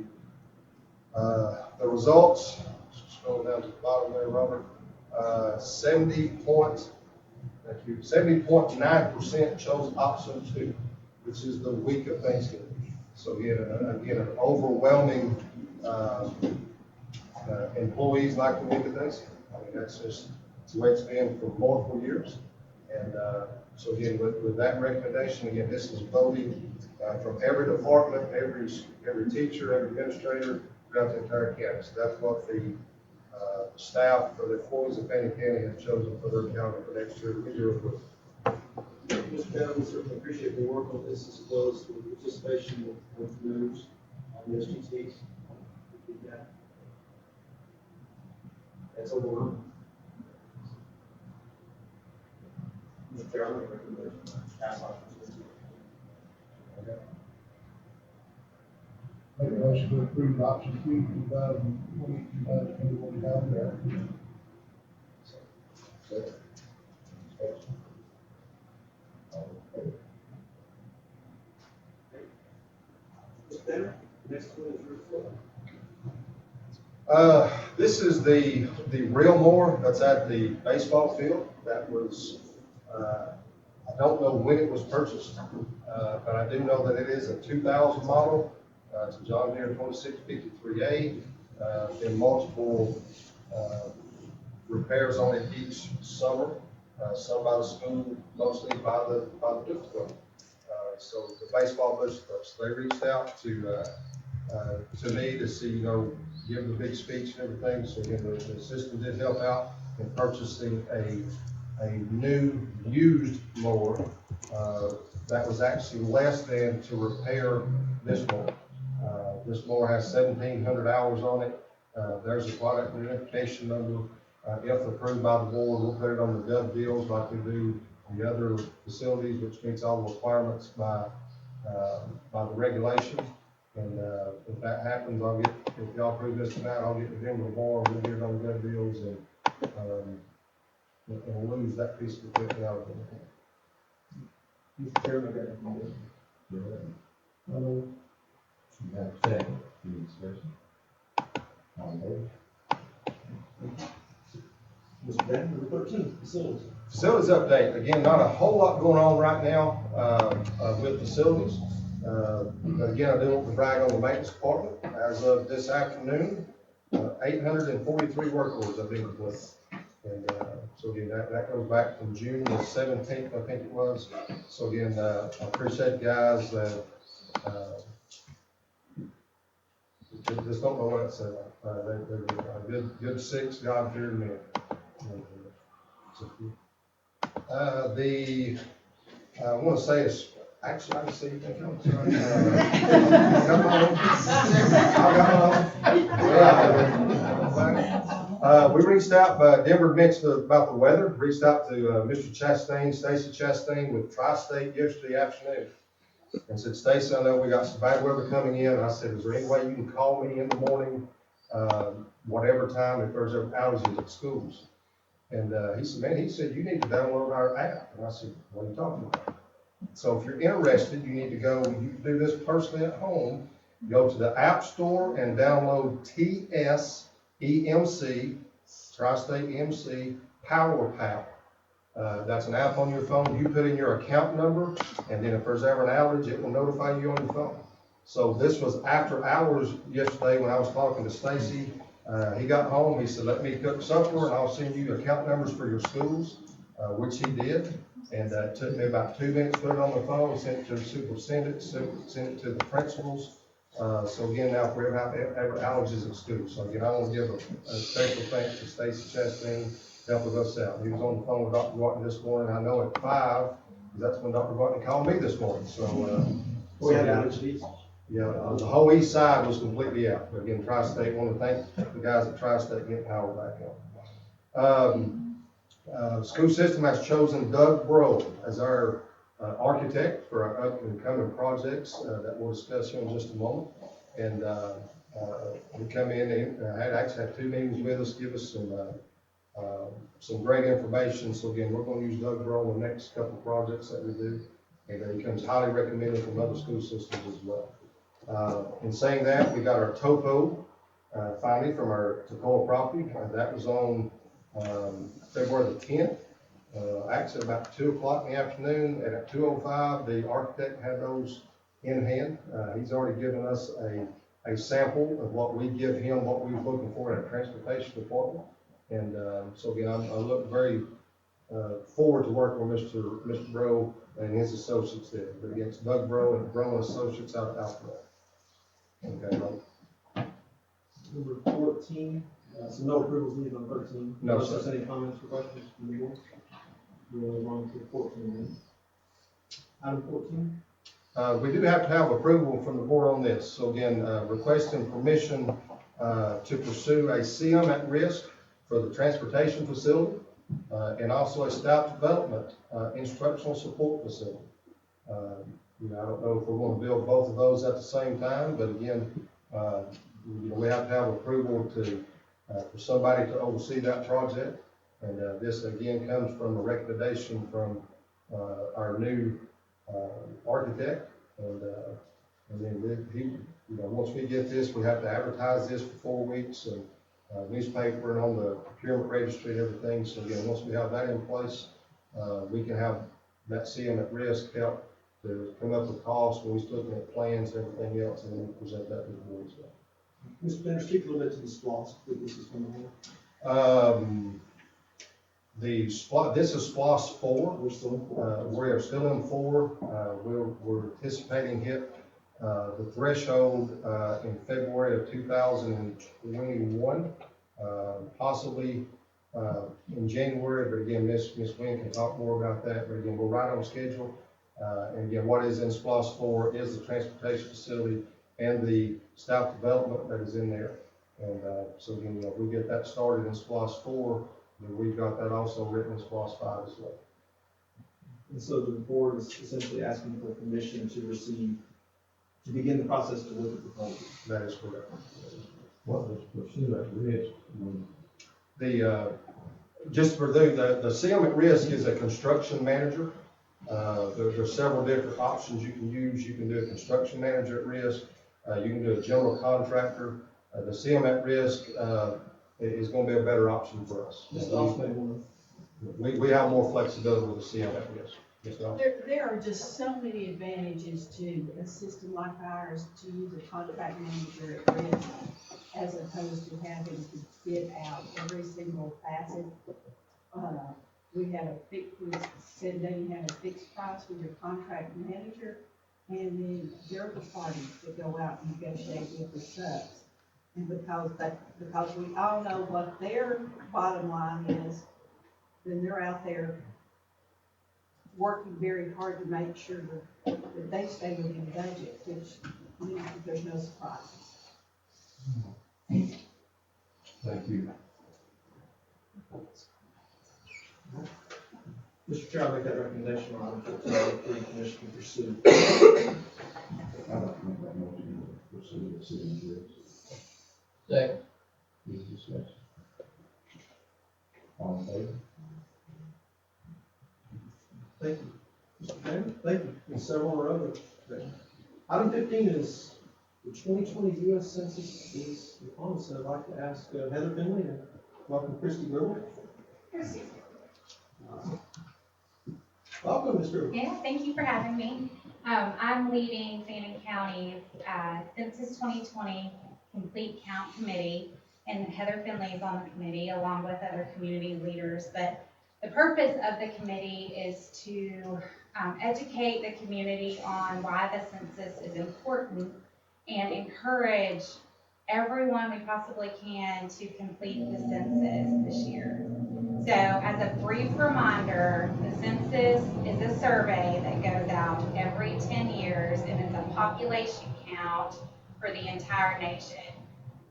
results, scroll down to the bottom there, Robert. 70.9% chose option 2, which is the week of Thanksgiving. So again, an overwhelming employees like the week of Thanksgiving. I mean, that's just the way it's been for multiple years. And so again, with that recommendation, again, this is voting from every department, every teacher, every administrator throughout the entire county. So that's what the staff for the employees of Fannin County have chosen for their calendar for next year. We do it with. Mr. Chairman, we certainly appreciate the work on this, as well as the participation of members on the SGTs. That's a word. Mr. Chairman, recommendation. Make a motion to approve option 2, 2020-2021 calendar. Mr. Tanner, next one is your floor. This is the real mower that's at the baseball field. That was, I don't know when it was purchased, but I do know that it is a 2000 model. It's a John Deere 2653A. Been multiple repairs on it each summer. Some by the school, mostly by the discipline. So the baseball business, they reached out to me to see, give the big speech and everything. So again, the system did help out in purchasing a new used mower that was actually less than to repair this mower. This mower has 1,700 hours on it. There's a product identification number. If approved by the board, we'll put it on the gov deals like we do the other facilities, which meets all the requirements by the regulation. And, if that happens, if y'all approve this tonight, I'll get with them tomorrow, we'll get it on good deals and we'll lose that piece of equipment out of it. Mr. Chairman, I got anything? You have a second, any discussion? All in favor? Mr. Brandon, number 13, facilities. Facilities update, again, not a whole lot going on right now, with facilities. But again, I do want to brag on the maintenance department. As of this afternoon, 843 work orders have been completed. And, so again, that goes back from June the 17th, I think it was. So again, I appreciate the guys that, just don't know what to say. They're a good 6 God-fearing men. I want to say it's, actually, I can see, thank you. We reached out, Denver mentioned about the weather, reached out to Mr. Chastain, Stacy Chastain with Tri-State yesterday afternoon. And said, Stacy, I know we got some bad weather coming in. I said, is there any way you can call me in the morning, whatever time, if there's ever outages at schools? And he said, man, you need to download our app. And I said, what are you talking about? So if you're interested, you need to go, you can do this personally at home, go to the App Store and download TSEMC, Tri-State EMC, Power Pal. That's an app on your phone. You put in your account number, and then if there's ever an outage, it will notify you on your phone. So this was after hours yesterday when I was talking to Stacy. He got home, he said, let me cook supper and I'll send you account numbers for your schools, which he did. And it took me about 2 minutes to put it on the phone, sent it to the superintendent, sent it to the principals. So again, now if we ever have outages at school. So again, I want to give a special thanks to Stacy Chastain, helping us out. He was on the phone with Dr. Martin this morning. I know at 5, that's when Dr. Martin called me this morning. So, We had outages. yeah, the whole east side was completely out. But again, Tri-State, want to thank the guys at Tri-State getting power back on. School system has chosen Doug Bro as our architect for our up and coming projects that we'll discuss here in just a moment. And he come in and had 2 meetings with us, give us some great information. So again, we're going to use Doug Bro on the next couple of projects that we do. And he comes highly recommended from other school systems as well. In saying that, we got our topo finally from our Toccoa property. That was on February the 10th. Actually about 2 o'clock in the afternoon, and at 2:05, the architect had those in hand. He's already given us a sample of what we give him, what we were looking for in a transportation department. And so again, I look very forward to working with Mr. Bro and his associates there. But again, it's Doug Bro and Bro and Associates out of Alpharetta. Okay. Number 14, so no approvals needed on 13. No, Unless sir. there's any comments or questions from the board. We'll move on to 14 then. Item 14. We do have to have approval from the board on this. So again, requesting permission to pursue a CM at risk for the transportation facility and also a staff development instructional support facility. I don't know if we're going to build both of those at the same time, but again, we have to have approval for somebody to oversee that project. And this again comes from a recommendation from our new architect. And then once we get this, we have to advertise this for 4 weeks and newspaper and on the procurement registry and everything. So again, once we have that in place, we can have that CM at risk help to come up with costs when we're looking at plans and everything else, and then we present that to the board as well. Mr. Bender, speak a little bit to the SPLOST, that this is coming in. This is SPLOST 4. We're still in 4. We are still in 4. We're anticipating hit the threshold in February of 2021, possibly in January. But again, Ms. Wynn can talk more about that. But again, we're right on schedule. And again, what is in SPLOST 4 is the transportation facility and the staff development that is in there. And so again, if we get that started in SPLOST 4, then we've got that also written in SPLOST 5 as well. And so the board is essentially asking for permission to begin the process to look at proposals. That is correct. What does pursue at risk mean? Just for the CM at risk is a construction manager. There's several different options you can use. You can do a construction manager at risk. You can do a general contractor. The CM at risk is going to be a better option for us. Mr. Osman, one. We have more flexibility with the CM at risk. Yes, ma'am. There are just so many advantages to a system like ours, to use a contract manager at risk, as opposed to having to bid out every single facet. We have we said that you have a fixed price with your contract manager, and then they're the parties that go out and negotiate with the subs. And because we all know what their bottom line is, then they're out there working very hard to make sure that they stay within budget, which, you know, there's no surprises. Thank you. Mr. Chair, I make that recommendation on 1503, Commissioner pursue. I'd like to make that motion to pursue the city risk. Second. Any discussion? All in favor? Thank you. Mr. Fannin, thank you. And several are other. Item 15 is the 2020 U.S. Census is upon us. So I'd like to ask Heather Finley and welcome Christy Brewer. Welcome, Ms. Brewer. Yeah, thank you for having me. I'm leading Fannin County's Census 2020 Complete Count Committee, and Heather Finley is on the committee along with other community leaders. But the purpose of the committee is to educate the community on why the census is important and encourage everyone we possibly can to complete the census this year. So as a brief reminder, the census is a survey that goes out every 10 years, and it's a population count for the entire nation.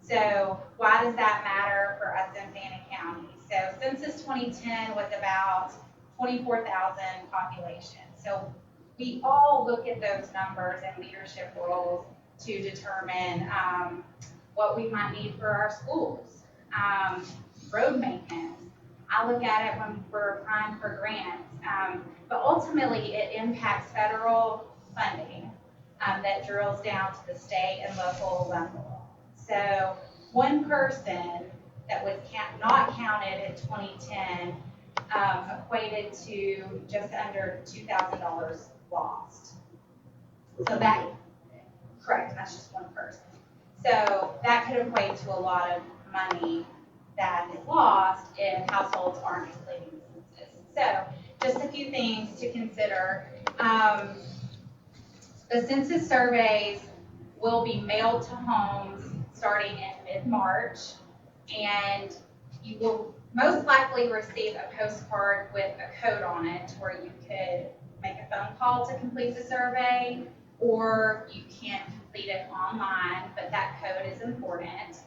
So why does that matter for us in Fannin County? So Census 2010 was about 24,000 population. So we all look at those numbers in leadership roles to determine what we might need for our schools, road maintenance. I look at it when we're applying for grants, but ultimately it impacts federal funding that drills down to the state and local level. So one person that was not counted in 2010 equated to just under $2,000 lost. So that, correct, that's just one person. So that could equate to a lot of money that is lost if households aren't completing the census. So just a few things to consider. The census surveys will be mailed to homes starting in mid-March, and you will most likely receive a postcard with a code on it where you could make a phone call to complete the survey, or you can complete it online, but that code is important.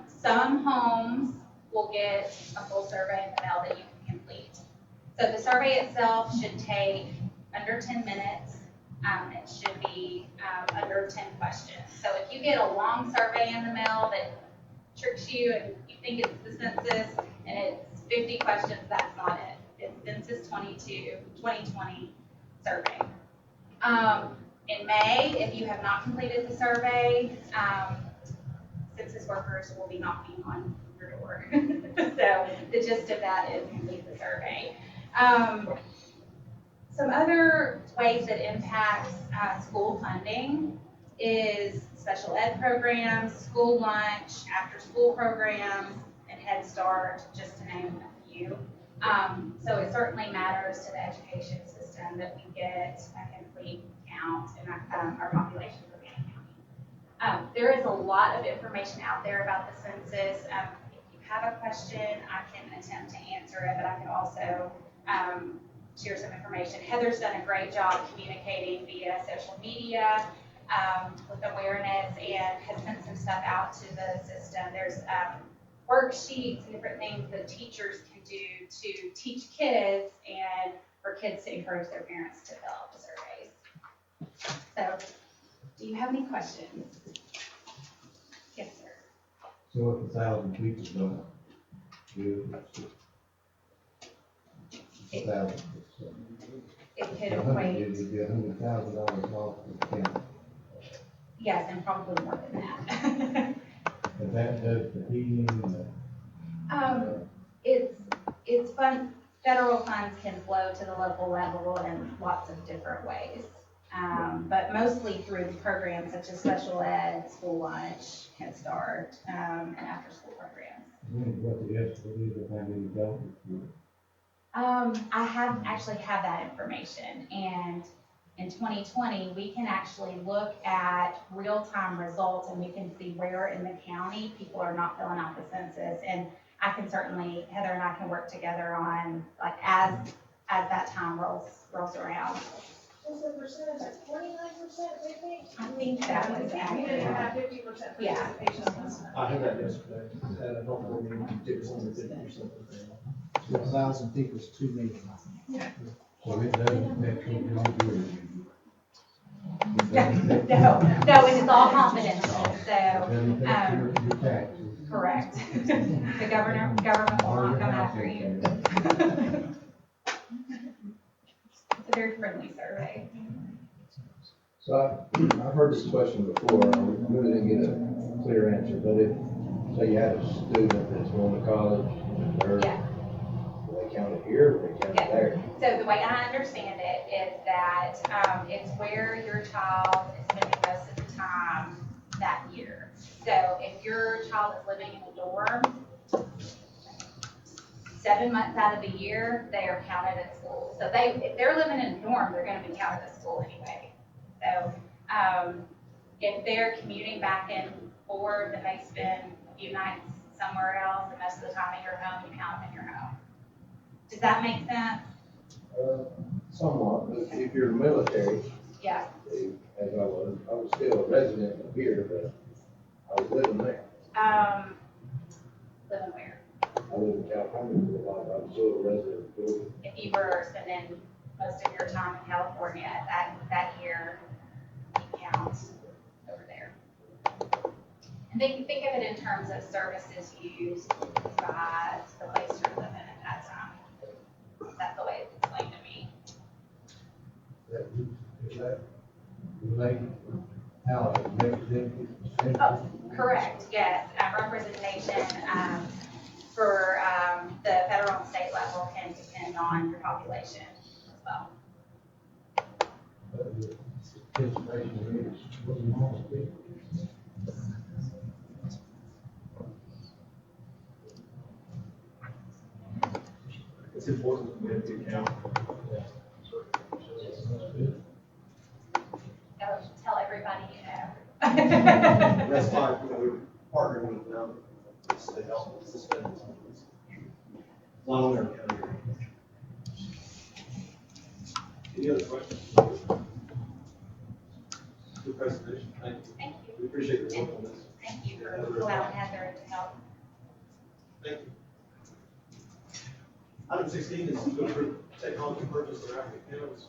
Some homes will get a full survey in the mail that you can complete. So the survey itself should take under 10 minutes. It should be under 10 questions. So if you get a long survey in the mail that tricks you and you think it's the census and it's 50 questions, that's not it. It's Census 2020 survey. In May, if you have not completed the survey, census workers will be knocking on your door. So the gist of that is complete the survey. Some other ways that impacts school funding is special ed programs, school lunch, after school programs, and Head Start, just to name a few. So it certainly matters to the education system that we get a complete count in our population for Fannin County. There is a lot of information out there about the census. If you have a question, I can attempt to answer it, but I can also share some information. Heather's done a great job communicating via social media with awareness and has sent some stuff out to the system. There's worksheets and different things that teachers can do to teach kids and for kids to encourage their parents to fill out the surveys. So, do you have any questions? Yes, sir. So if 1,000 people don't do It- 1,000. It could equate, It'd be $100,000 off the county. yes, and probably more than that. And that does the heating and the. It's fun, federal funds can flow to the local level in lots of different ways. But mostly through programs such as special ed, school lunch, Head Start, and after-school programs. What the estimate is of how many adults you. I actually have that information, and in 2020, we can actually look at real-time results, and we can see where in the county people are not filling out the census, and I can certainly, Heather and I can work together on, like, as that time rolls around. Was the percentage at 29%, I think? I think that was We accurate. didn't have 50% Yeah. participation last time. I had that yesterday, at a health board meeting, it's only 50%. 1,000 people is 2 million. So it doesn't affect what you do. No, and it's all confidential, It so, doesn't affect your taxes. correct. The government will not come after you. It's a very friendly survey. So I've heard this question before, I really didn't get a clear answer, but if, say you had a student that's going to college, or Yeah. do they count it here, or they count it there? So the way I understand it is that, it's where your child is spending most of the time that year. So if your child is living in a dorm, 7 months out of the year, they are counted at school. So if they're living in a dorm, they're gonna be counted at school anyway. So, if they're commuting back and forth and they spend a few nights somewhere else, and most of the time at your home, you count them in your home. Does that make sense? Somewhat, but if you're military, Yeah. as I was still a resident of here, but I was living there. Living where? I lived in California for a while, I was still a resident of Georgia. If you were spending most of your time in California, that year, you count over there. And think of it in terms of services used by the place you're living at that time. That's the way it's explained to me. Is that related to how it represented? Oh, correct, yes. Representation, for, the federal and state level can depend on your population as well. Participation is what you want to be. It's important to be account. Gotta tell everybody you know. That's why, we're partnering with them, to help us suspend this. Not only our county. Any other questions? Good presentation, thank you. Thank you. We appreciate your work on this. Thank you for allowing Heather to help. Thank you. Item 16 is to approve technology purchase of graphic panels.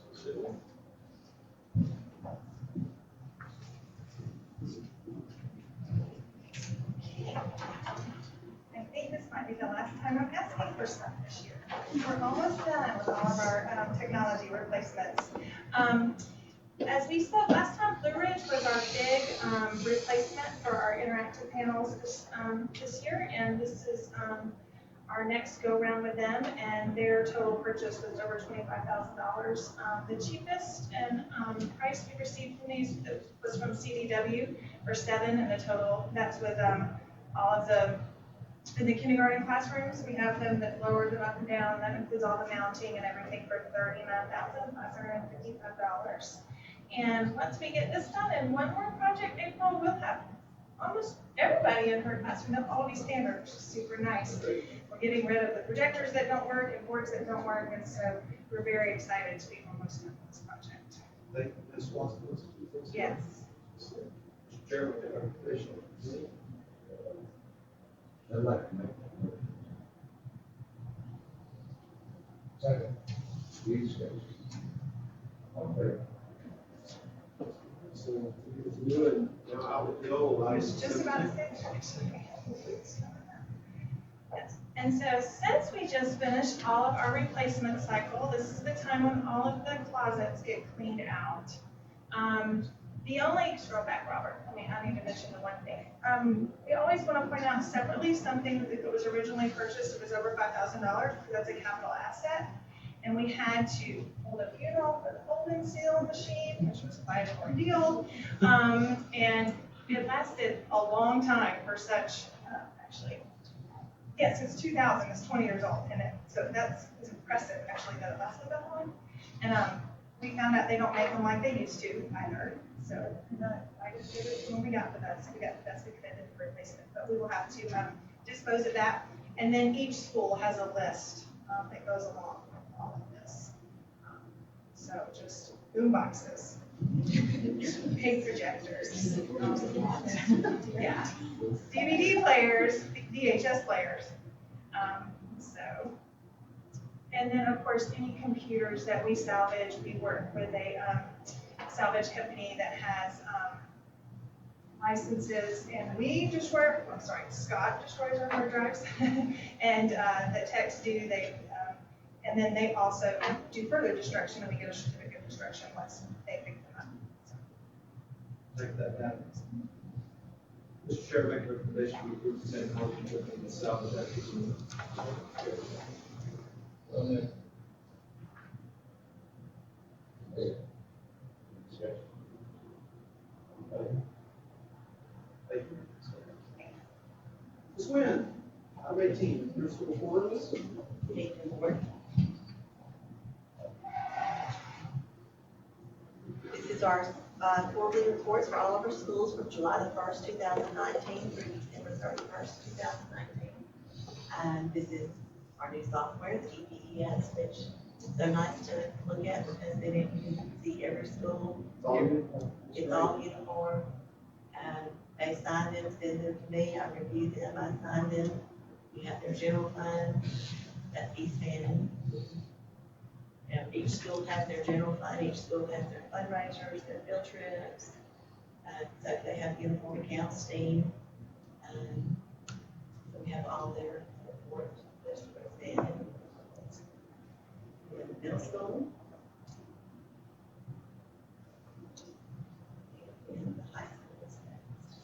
I think this might be the last time I'm asking for stuff this year. We're almost done with all of our technology replacements. As we spoke last time, Blue Ridge was our big replacement for our interactive panels this year, and this is our next go round with them, and their total purchase was over $25,000. The cheapest and price we received from these was from CDW for 7, and the total, that's with all of in the kindergarten classrooms, we have them that lower them up and down. That includes all the mounting and everything for $39,555. And once we get this done and one more project, April, we'll have almost everybody in her classroom. They'll all be standard, which is super nice. We're getting rid of the projectors that don't work and boards that don't work, and so we're very excited to be almost done with this project. Thank you, Ms. Watson. Yes. Mr. Chairman, any recommendation? I'd like to make. Second. Any discussion? All in favor? So, it's good, now out with the old, I was just about to say. Yes, and so since we just finished all of our replacement cycle, this is the time when all of the closets get cleaned out. The only, scroll back, Robert, I need to mention the one thing. We always want to point out separately something that if it was originally purchased, it was over $5,000, because that's a capital asset. And we had to hold a funeral for the folding seal machine, which was quite an ordeal. And it lasted a long time for such, actually, yeah, since 2000, it's 20 years old, and it's impressive, actually, that it lasted that long. And we found out they don't make them like they used to either. So I just did it when we got the best. We got the best we could for replacement, but we will have to dispose of that. And then each school has a list that goes along with all of this. So just boom boxes, tape projectors, yeah, DVD players, VHS players. So, and then of course any computers that we salvage, we work with a salvage company that has licenses, and we destroy, I'm sorry, Scott destroys our hard drives, and the techs do, and then they also do further destruction, and we get a certificate of destruction once they pick them up. So. Take that down. Mr. Chair, make a recommendation to approve the consent motion with the salvage activity. Thank you. Ms. Nguyen, item 18, your school boards. This is our quarterly reports for all of our schools from July the 1st, 2019 through December 31st, 2019. And this is our new software, the EPES, which is so nice to look at because then you can see every school. It's all uniform. And they sign them, send them to me, I review them, I sign them. We have their general fund, that's East Fannin. And each school has their general fund, each school has their fundraisers, their field trips. So they have uniform accounts, STEAM. So we have all their reports, just for Fannin. We have the middle school. And the high school is next.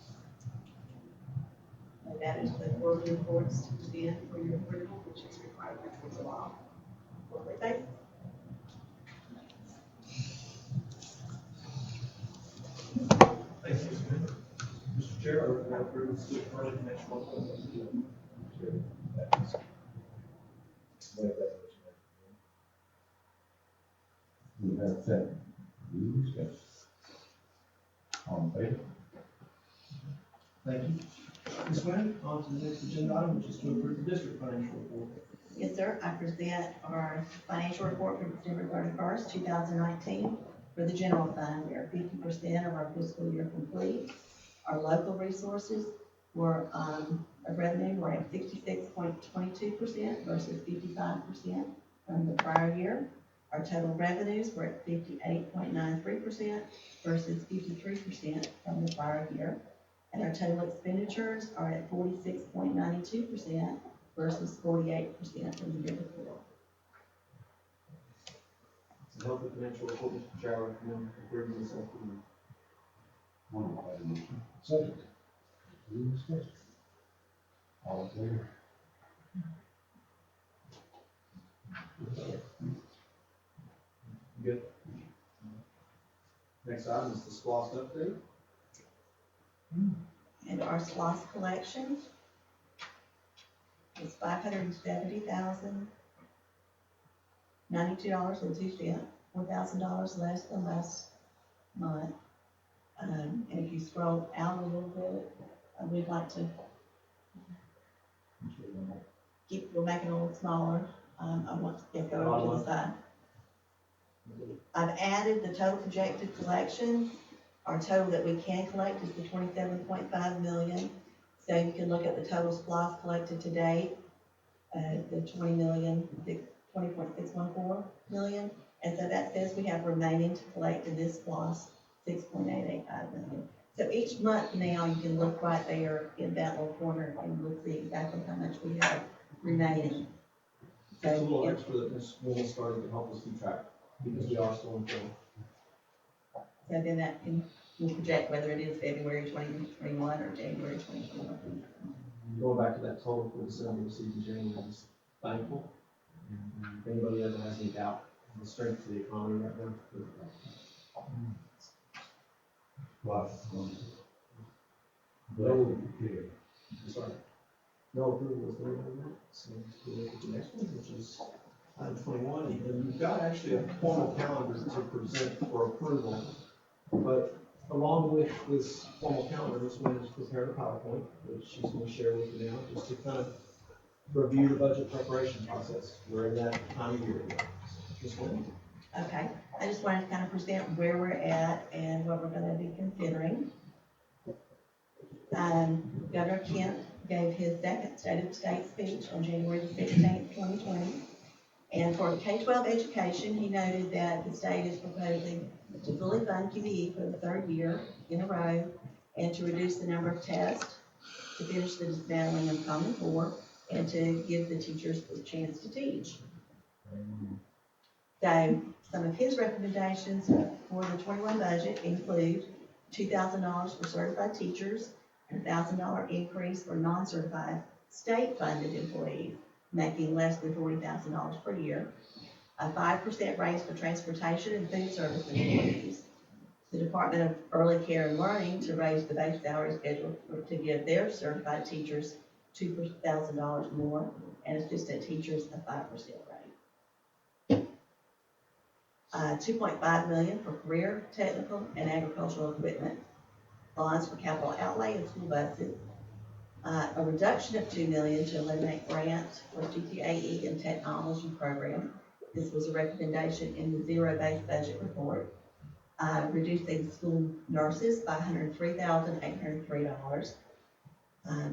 And that is the quarterly reports to present for your approval, which is required by the law. Quarterly basis. Thank you, Ms. Nguyen. Mr. Chair, I recommend approval of school department next month. Make that motion. We have a second. Any discussion? All in favor? Thank you. Ms. Nguyen, on to the next agenda item, which is to approve the district financial report. Yes, sir. I present our financial report for December 31st, 2019. For the general fund, we are 50% of our fiscal year complete. Our local resources were, of revenue were at 66.22% versus 55% from the prior year. Our total revenues were at 58.93% versus 53% from the prior year. And our total expenditures are at 46.92% versus 48% from the year before. To help the financial report, Mr. Chair, I recommend approving this afternoon. One item. Second. Any discussion? All in favor? Good. Next item is the SPOS update. And our SLOSS collection is $570,092.02, $4,000 less than last month. And if you scroll out a little bit, we'd like to we'll make it a little smaller. I want to go over to the side. I've added the total projected collection. Our total that we can collect is the $27.5 million. So you can look at the total SPOS collected to date, the $20,600,000 20.614 million. And so that says we have remaining to collect in this clause, 6.885 million. So each month now, you can look right there in that little corner and we'll see exactly how much we have remaining. There's a little extra that Ms. Wool started to help us keep track, because we are still in film. So then that can, we'll project whether it is February 2021 or January 2021. Going back to that total for December, receiving January, I'm just thankful. And if anybody ever has any doubt on the strength of the economy right now, sorry. No approval was made on that, so we'll look at the next one, which is item 21, and you've got actually a formal calendar to present for approval, but along with this formal calendar, Ms. Wynn has prepared a PowerPoint, which she's going to share with you now, just to kind of review the budget preparation process. We're in that time of year. Ms. Wynn? Okay, I just wanted to kind of present where we're at and what we're gonna be considering. Governor Kent gave his second State of the State speech on January 16th, 2020. And for K-12 education, he noted that the state is proposing to fully fund QBE for the third year in a row and to reduce the number of tests, to finish the dismantling of Common Core, and to give the teachers the chance to teach. So some of his recommendations for the 21 budget include $2,000 for certified teachers, and $1,000 increase for non-certified state-funded employees making less than $40,000 per year, a 5% raise for transportation and food service employees, the Department of Early Care and Learning to raise the base salary schedule to give their certified teachers $2,000 more, and assistant teachers a 5% raise. $2.5 million for career, technical, and agricultural equipment, bonds for capital outlay and school buses, a reduction of $2 million to eliminate grants for GTAE and technology program. This was a recommendation in the zero-based budget report. Reducing school nurses by $103,803.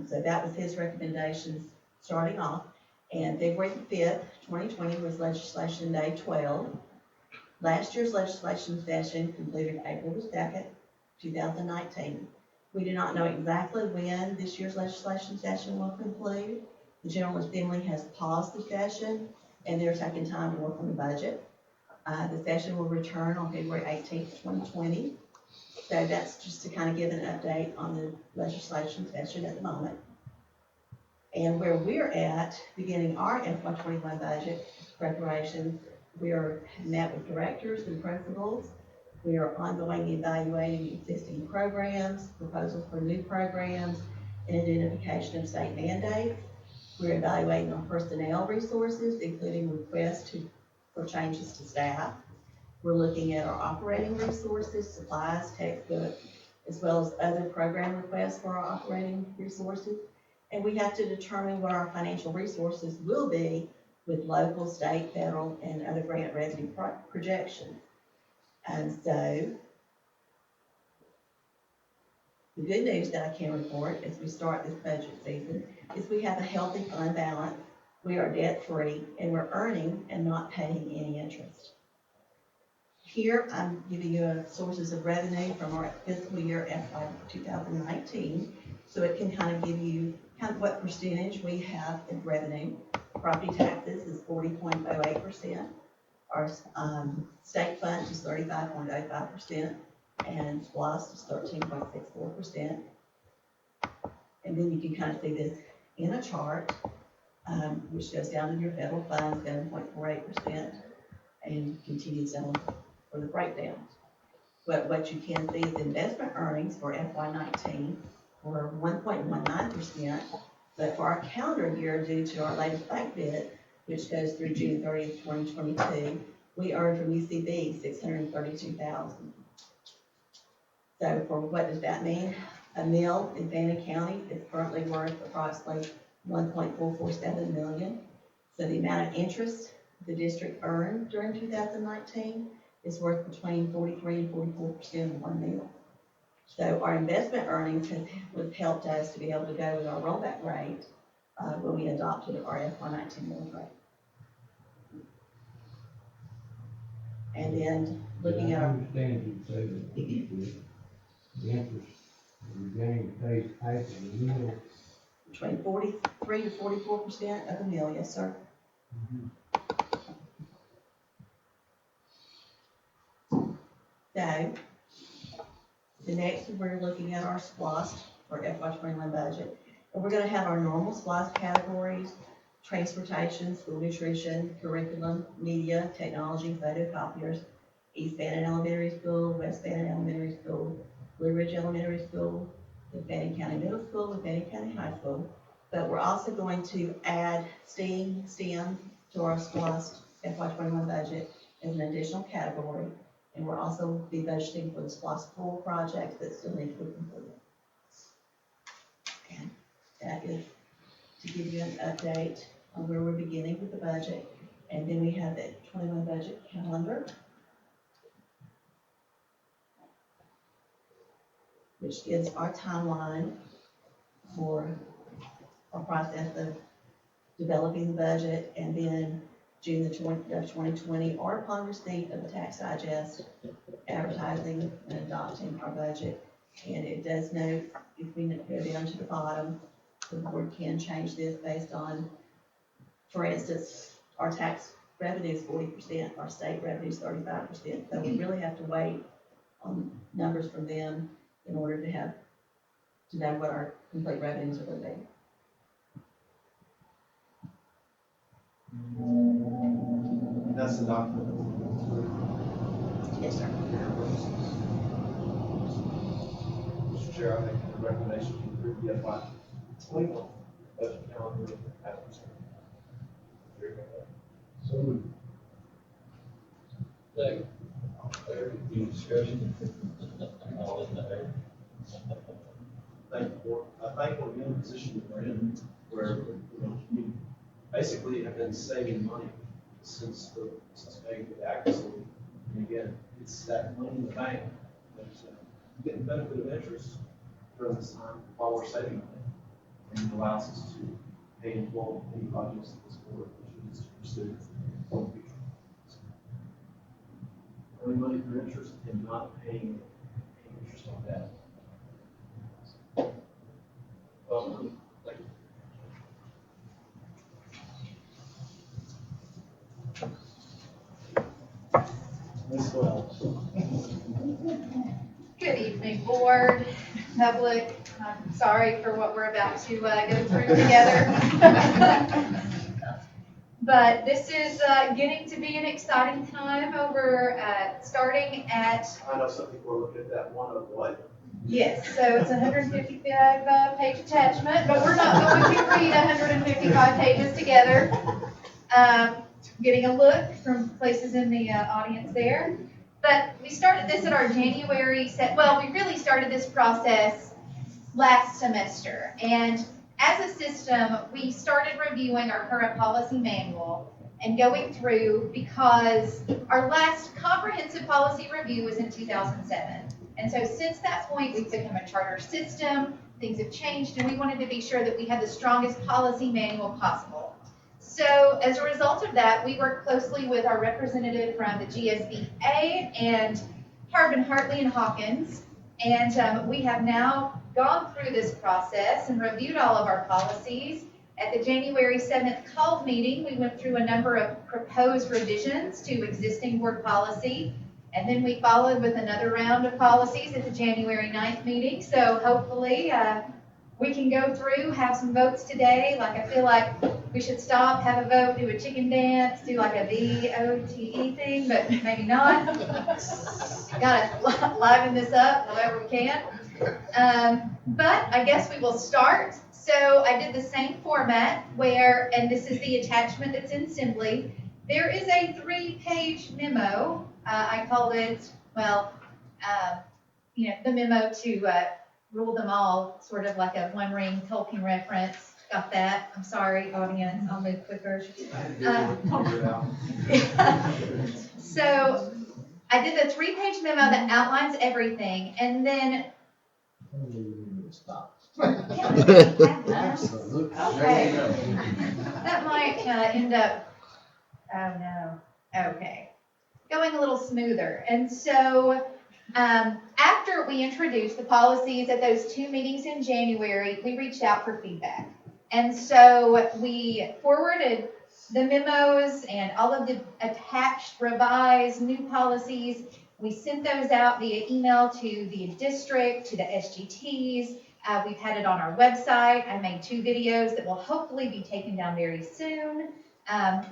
So that was his recommendations starting off. And February 5th, 2020 was legislation day 12. Last year's legislation session concluded April 2nd, 2019. We do not know exactly when this year's legislation session will conclude. The General Assembly has paused the session and they're taking time to work on the budget. The session will return on February 18th, 2020. So that's just to kind of give an update on the legislation session at the moment. And where we're at, beginning our FY21 budget preparations, we are met with directors and principals. We are ongoing evaluating existing programs, proposals for new programs, and identification of state mandates. We're evaluating our personnel resources, including requests for changes to staff. We're looking at our operating resources, supplies, textbooks, as well as other program requests for our operating resources. And we have to determine what our financial resources will be with local, state, federal, and other grant revenue projections. And so, the good news that I can report as we start this budget season is we have a healthy fund balance, we are debt-free, and we're earning and not paying any interest. Here, I'm giving you sources of revenue from our fiscal year FY 2019, so it can kind of give you kind of what percentage we have in revenue. Property taxes is 40.08%. Our state fund is 35.05%, and SPLOST is 13.64%. And then you can kind of see this in a chart, which goes down to your federal funds, 7.48%, and continues on for the breakdowns. But what you can see is investment earnings for FY19 were 1.19%, but for our calendar year, due to our latest bank bid, which goes through June 30th, 2022, we earned from UCB $632,000. So for what does that mean? A mill in Fannin County is currently worth approximately $1.447 million. So the amount of interest the district earned during 2019 is worth between 43 and 44% of 1 mil. So our investment earnings have helped us to be able to go with our rollback rate when we adopted our FY19 mill rate. And then looking at I our, understand you say that the interest, the gang pays half of the meal. between 43 to 44% of the mill, yes, sir. So, the next, we're looking at our SPOS for FY '21 budget. And we're gonna have our normal SPOS categories: transportation, school nutrition, curriculum, media, technology, photocopiers, East Fannin Elementary School, West Fannin Elementary School, Blue Ridge Elementary School, the Fannin County Middle School, the Fannin County High School. But we're also going to add STEAM to our SPOS FY '21 budget as an additional category. And we're also be budgeting for the SPOS 4 projects that still need to be completed. And that is to give you an update on where we're beginning with the budget. And then we have the '21 budget calendar, which gives our timeline for our process of developing the budget, and then June the 2020, or upon receipt of the tax digest, advertising and adopting our budget. And it does note, if we go down to the bottom, the board can change this based on, for instance, our tax revenue is 40%, our state revenue is 35%. So we really have to wait on numbers from them in order to know what our complete revenues are going to be. That's the document. Yes, sir. Mr. Chair, I make a recommendation to approve the FY '21 budget calendar as presented. So moved. Second. Any discussion? All in favor? Thank you, Board. I think we're in a position that we're in where, we basically have been saving money since May with the accuracy. And again, it's that money in the bank that's getting benefit of interest during this time while we're saving money. And it allows us to pay in full any projects that this board chooses to pursue in the future. Earning money for interest and not paying interest on debt. Thank you. Ms. Wells. Good evening, board, public. I'm sorry for what we're about to go through together. But this is getting to be an exciting time over starting at. I know some people are looking at that one of what? Yes, so it's a 155 page attachment, but we're not going to read 155 pages together. Getting a look from places in the audience there. But we started this at our January we really started this process last semester. And as a system, we started reviewing our current policy manual and going through, because our last comprehensive policy review was in 2007. And so since that point, we've become a charter system, things have changed, and we wanted to be sure that we had the strongest policy manual possible. So as a result of that, we worked closely with our representative from the GSBA and Harbin, Hartley, and Hawkins. And we have now gone through this process and reviewed all of our policies. At the January 7th called meeting, we went through a number of proposed revisions to existing board policy. And then we followed with another round of policies at the January 9th meeting. So hopefully we can go through, have some votes today. Like, I feel like we should stop, have a vote, do a chicken dance, do like a VOTE thing, but maybe not. Gotta liven this up however we can. But I guess we will start. So I did the same format where, and this is the attachment that's in Assembly. There is a 3-page memo. I call it, the memo to rule them all, sort of like a one-ring Tolkien reference. Got that? I'm sorry, audience, I'll move quicker. So I did the 3-page memo that outlines everything, and then. Okay. That might end up, oh no, okay. Going a little smoother. And so, after we introduced the policies at those 2 meetings in January, we reached out for feedback. And so we forwarded the memos and all of the attached, revised, new policies. We sent those out via email to the district, to the SGTs. We've had it on our website. I made 2 videos that will hopefully be taken down very soon,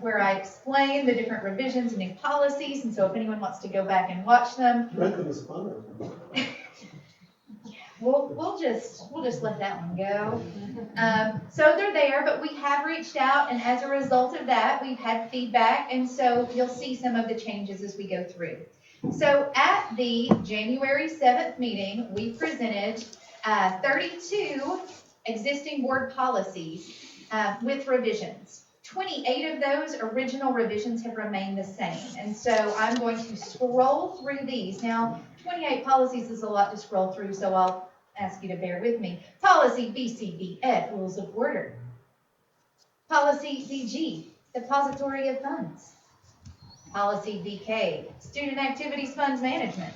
where I explain the different revisions and new policies. And so if anyone wants to go back and watch them, we'll just let that one go. So they're there, but we have reached out, and as a result of that, we've had feedback, and so you'll see some of the changes as we go through. So at the January 7th meeting, we presented 32 existing board policies with revisions. 28 of those original revisions have remained the same, and so I'm going to scroll through these. Now, 28 policies is a lot to scroll through, so I'll ask you to bear with me. Policy BCBF, Rules of Order. Policy DG, Depository of Funds. Policy DK, Student Activities Funds Management.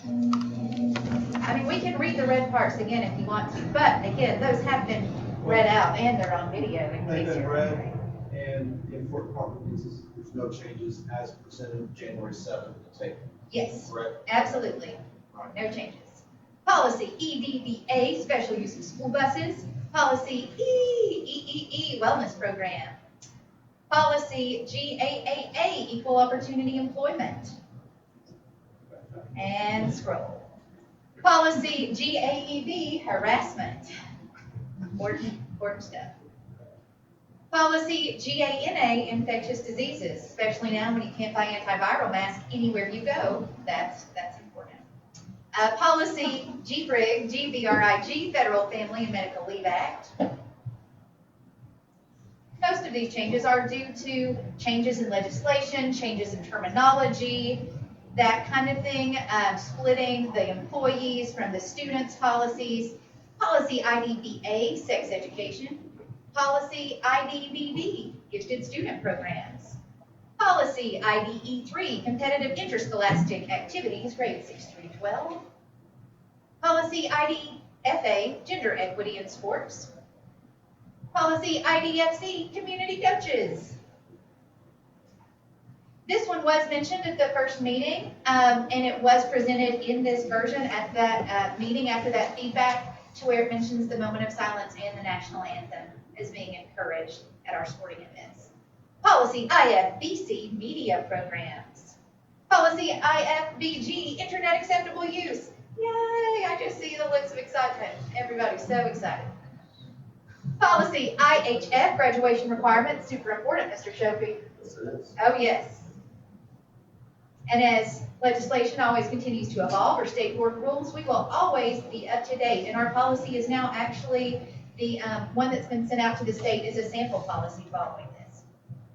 I mean, we can read the red parts again if you want to, but again, those have been read out and they're on video in They've case been you're read, wondering. and the important part is there's no changes as presented January 7th to take. Yes, Correct? absolutely. No changes. Policy EDBA, Special Use of School Buses. Policy EEE, Wellness Program. Policy GAAA, Equal Opportunity Employment. And scroll. Policy GAEB, Harassment. Important stuff. Policy GANA, Infectious Diseases, especially now when you can't buy antiviral masks anywhere you go. That's important. Policy GBRIG, Federal Family and Medical Leave Act. Most of these changes are due to changes in legislation, changes in terminology, that kind of thing, splitting the employees from the students' policies. Policy IDBA, Sex Education. Policy IDBB, Gifted Student Programs. Policy IDE3, Competitive Interscholastic Activities, grades 6 through 12. Policy IDFA, Gender Equity in Sports. Policy IDFC, Community Coaches. This one was mentioned at the first meeting, and it was presented in this version at that meeting after that feedback, to where it mentions the moment of silence and the national anthem as being encouraged at our sporting events. Policy IFBC, Media Programs. Policy IFBG, Internet Acceptable Use. Yay, I just see the looks of excitement. Everybody's so excited. Policy IHF, Graduation Requirements, super important, Mr. Shopee. Oh, yes. And as legislation always continues to evolve, or state board rules, we will always be up to date. And our policy is now actually the one that's been sent out to the state is a sample policy following this.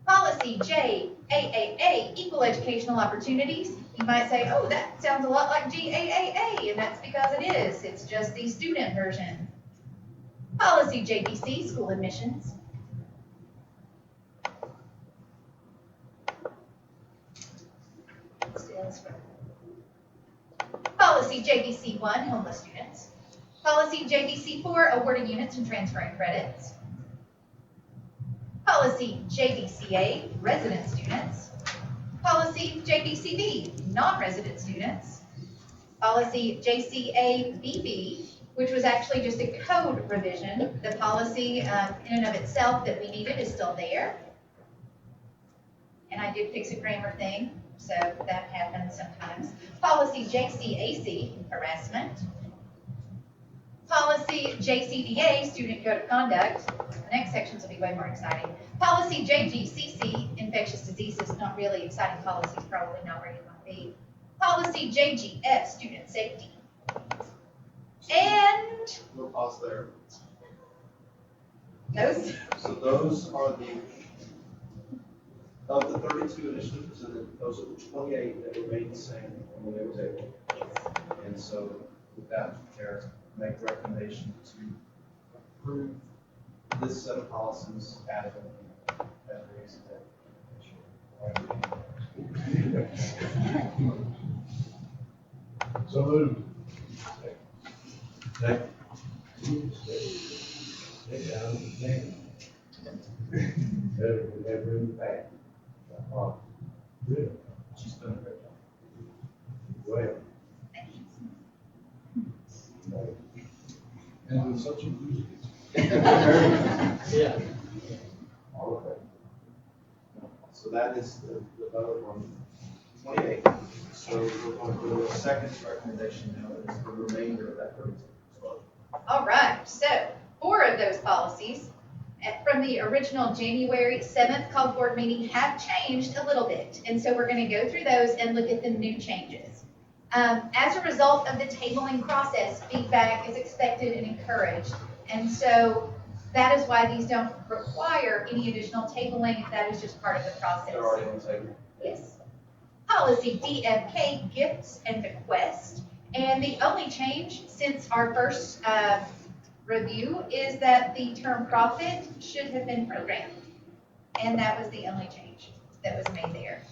Policy JAAA, Equal Educational Opportunities. You might say, oh, that sounds a lot like GAAA, and that's because it is. It's just the student version. Policy JBC, School Admissions. Policy JBC1, Homeless Students. Policy JBC4, Awarding Units and Transferring Credits. Policy JBCA, Resident Students. Policy JBCB, Non-Resident Students. Policy JCABB, which was actually just a code revision. The policy in and of itself that we needed is still there. And I did fix a grammar thing, so that happens sometimes. Policy JCAC, Harassment. Policy JCDA, Student Code of Conduct. The next sections will be way more exciting. Policy JGCC, Infectious Diseases, not really exciting policies, probably not where you want to be. Policy JGF, Student Safety. And We'll pause there. those. So those are of the 32 initiatives, and those are the 28 that remain the same on the labor table. And so with that, Chair, make a recommendation to approve this set of policies as So moved. Second. Stay down, stand. Better, we have room back. Good. She's done a great job. Well. And with such enthusiasm. Yeah. All right. So that is the vote on 28. So we're going to do a second recommendation now, that is the remainder of that 32. All right, so 4 of those policies from the original January 7th called board meeting have changed a little bit. And so we're going to go through those and look at the new changes. As a result of the tabling process, feedback is expected and encouraged. And so that is why these don't require any additional tabling. That is just part of the process. They're already on the table. Yes. Policy DFK, gifts and bequests. And the only change since our first review is that the term profit should have been programmed. And that was the only change that was made there.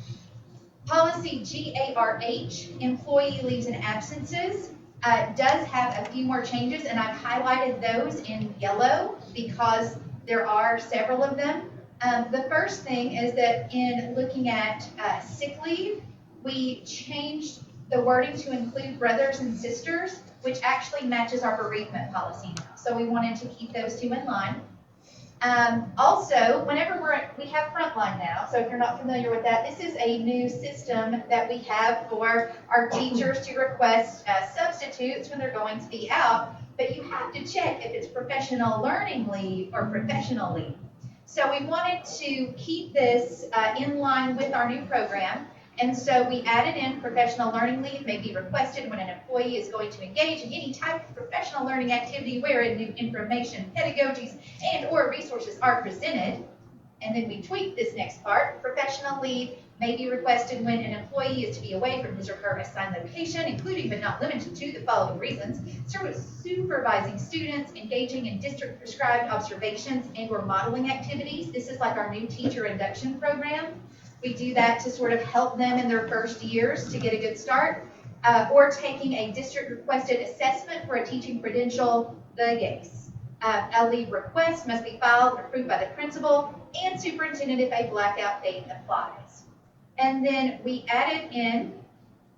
Policy GARH, employee leaves and absences, does have a few more changes, and I've highlighted those in yellow because there are several of them. The first thing is that in looking at sick leave, we changed the wording to include brothers and sisters, which actually matches our bereavement policy now. So we wanted to keep those 2 in line. Also, whenever we have Frontline now, so if you're not familiar with that, this is a new system that we have for our teachers to request substitutes when they're going to be out, but you have to check if it's professional learning leave or professional leave. So we wanted to keep this in line with our new program. And so we added in professional learning leave may be requested when an employee is going to engage in any type of professional learning activity wherein new information, pedagogies, and or resources are presented. And then we tweak this next part. Professional leave may be requested when an employee is to be away from his or her assigned location, including but not limited to the following reasons: supervising students, engaging in district prescribed observations and or modeling activities. This is like our new teacher induction program. We do that to sort of help them in their first years to get a good start, or taking a district requested assessment for a teaching credential, the GACE. A leave request must be filed and approved by the principal and superintendent if a blackout date applies. And then we added in,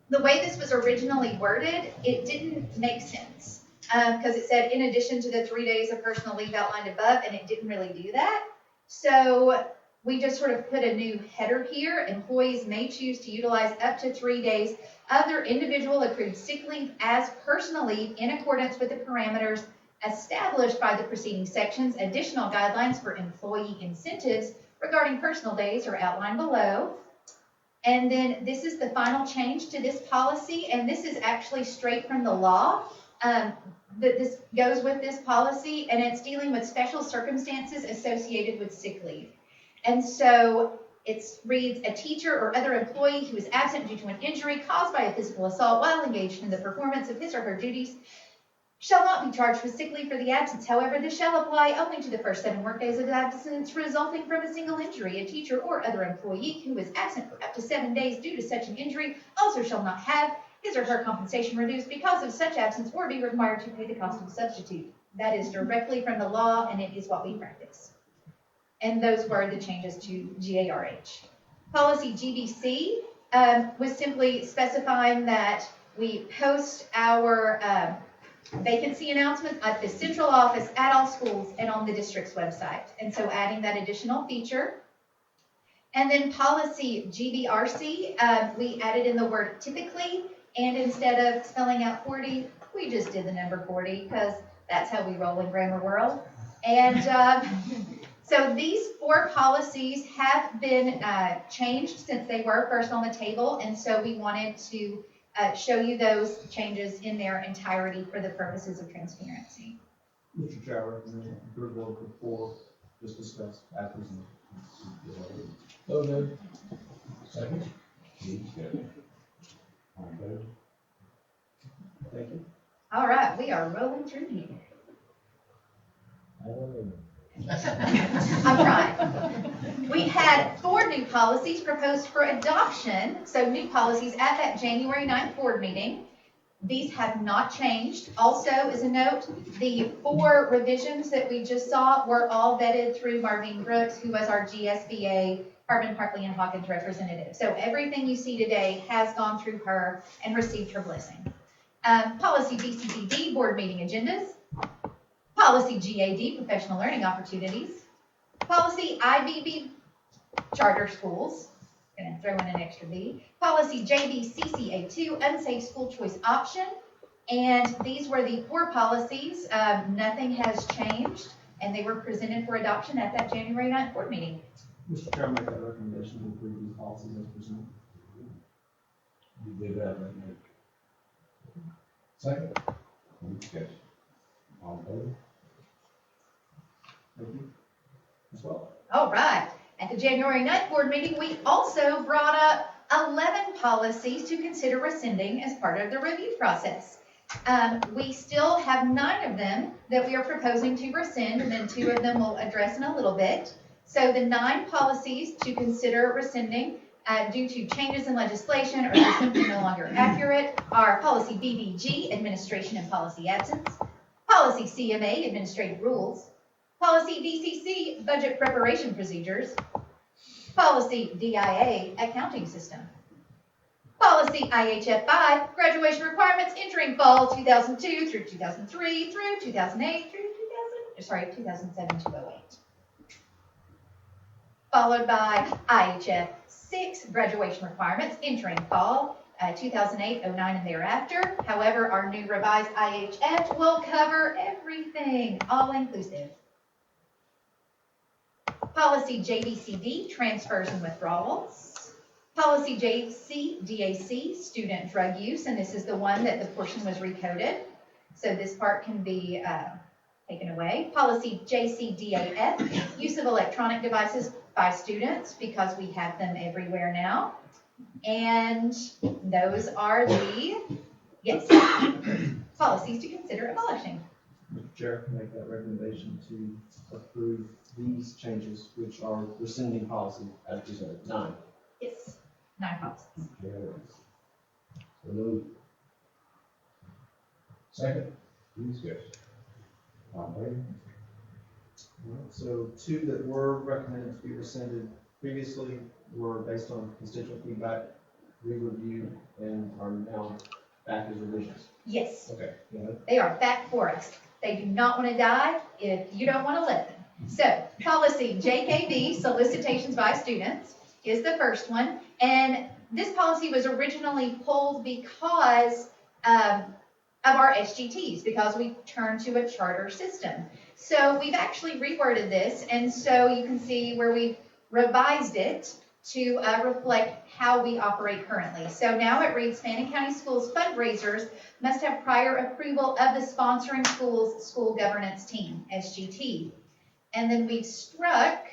the way this was originally worded, it didn't make sense because it said in addition to the 3 days of personal leave outlined above, and it didn't really do that. So we just sort of put a new header here. Employees may choose to utilize up to 3 days of their individual accrued sick leave as personal leave in accordance with the parameters established by the preceding sections. Additional guidelines for employee incentives regarding personal days are outlined below. And then this is the final change to this policy, and this is actually straight from the law. That this goes with this policy, and it's dealing with special circumstances associated with sick leave. And so it reads, a teacher or other employee who is absent due to an injury caused by a physical assault while engaged in the performance of his or her duties shall not be charged with sick leave for the absence. However, this shall apply only to the first 7 workdays of absence resulting from a single injury. A teacher or other employee who is absent for up to 7 days due to such an injury also shall not have his or her compensation reduced because of such absence or be required to pay the cost of a substitute. That is directly from the law, and it is what we practice. And those were the changes to GARH. Policy GBC was simply specifying that we post our vacancy announcements at the central office, at all schools, and on the district's website. And so adding that additional feature. And then policy GBRC, we added in the word typically, and instead of spelling out 40, we just did the number 40 because that's how we roll in grammar world. And so these 4 policies have been changed since they were first on the table, and so we wanted to show you those changes in their entirety for the purposes of transparency. Mr. Chair, I recommend approval of the 4 just discussed after. So moved. Second. Thank you. All right, we are rolling through here. I'm trying. We had 4 new policies proposed for adoption, so new policies at that January 9th board meeting. These have not changed. Also, as a note, the 4 revisions that we just saw were all vetted through Marlene Brooks, who was our GSBA Harbin, Hartley, and Hawkins representative. So everything you see today has gone through her and received her blessing. Policy BCDD, board meeting agendas. Policy GAD, professional learning opportunities. Policy IBB, charter schools. Gonna throw in an extra B. Policy JBCCA2, unsafe school choice option. And these were the 4 policies. Nothing has changed, and they were presented for adoption at that January 9th board meeting. Mr. Chair, I make that recommendation to approve these policies as presented. You did that, right? Second. Any discussion? All in favor? Thank you. As well. All right. At the January 9th board meeting, we also brought up 11 policies to consider rescinding as part of the review process. We still have 9 of them that we are proposing to rescind, and then 2 of them we'll address in a little bit. So the 9 policies to consider rescinding due to changes in legislation or they're simply no longer accurate are policy BBG, administration and policy absence, policy CMA, administrative rules, policy DCC, budget preparation procedures, policy DIA, accounting system, policy IHF5, graduation requirements entering fall 2002 through 2003 through 2008 through 2007-08. Followed by IHF6, graduation requirements entering fall 2008, 09, and thereafter. However, our new revised IHF will cover everything, all inclusive. Policy JBCD, transfers and withdrawals. Policy JCDAC, student drug use, and this is the one that the portion was recoded. So this part can be taken away. Policy JCDAF, use of electronic devices by students, because we have them everywhere now. And those are the, yes, policies to consider abolishing. Mr. Chair, I make that recommendation to approve these changes, which are rescinding policy as presented. 9. Yes, 9 policies. So moved. Second. Any discussion? All in favor? So 2 that were recommended to be rescinded previously were based on constituent feedback, re-review, and are now back as revisions. Yes. Okay. Yeah. They are back for us. They do not want to die if you don't want to let them. So, policy JKB, solicitations by students, is the first one. And this policy was originally pulled because of our SGTs, because we turned to a charter system. So we've actually reworded this, and so you can see where we've revised it to reflect how we operate currently. So now it reads, Fannin County Schools fundraisers must have prior approval of the sponsoring school's school governance team, SGT. And then we've struck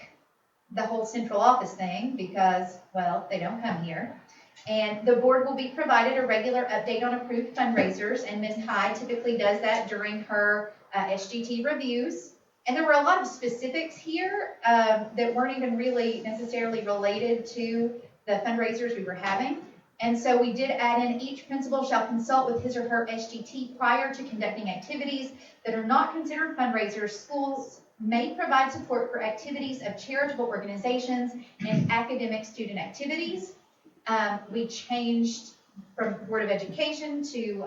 the whole central office thing because, well, they don't come here. And the board will be provided a regular update on approved fundraisers, and Ms. Hyde typically does that during her SGT reviews. And there were a lot of specifics here that weren't even really necessarily related to the fundraisers we were having. And so we did add in, each principal shall consult with his or her SGT prior to conducting activities that are not considered fundraisers. Schools may provide support for activities of charitable organizations and academic student activities. We changed from Board of Education to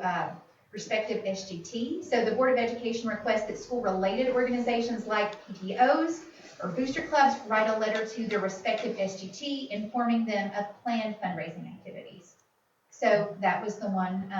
respective SGT. So the Board of Education requests that school-related organizations like PTOs or booster clubs write a letter to their respective SGT informing them of planned fundraising activities. So that was the one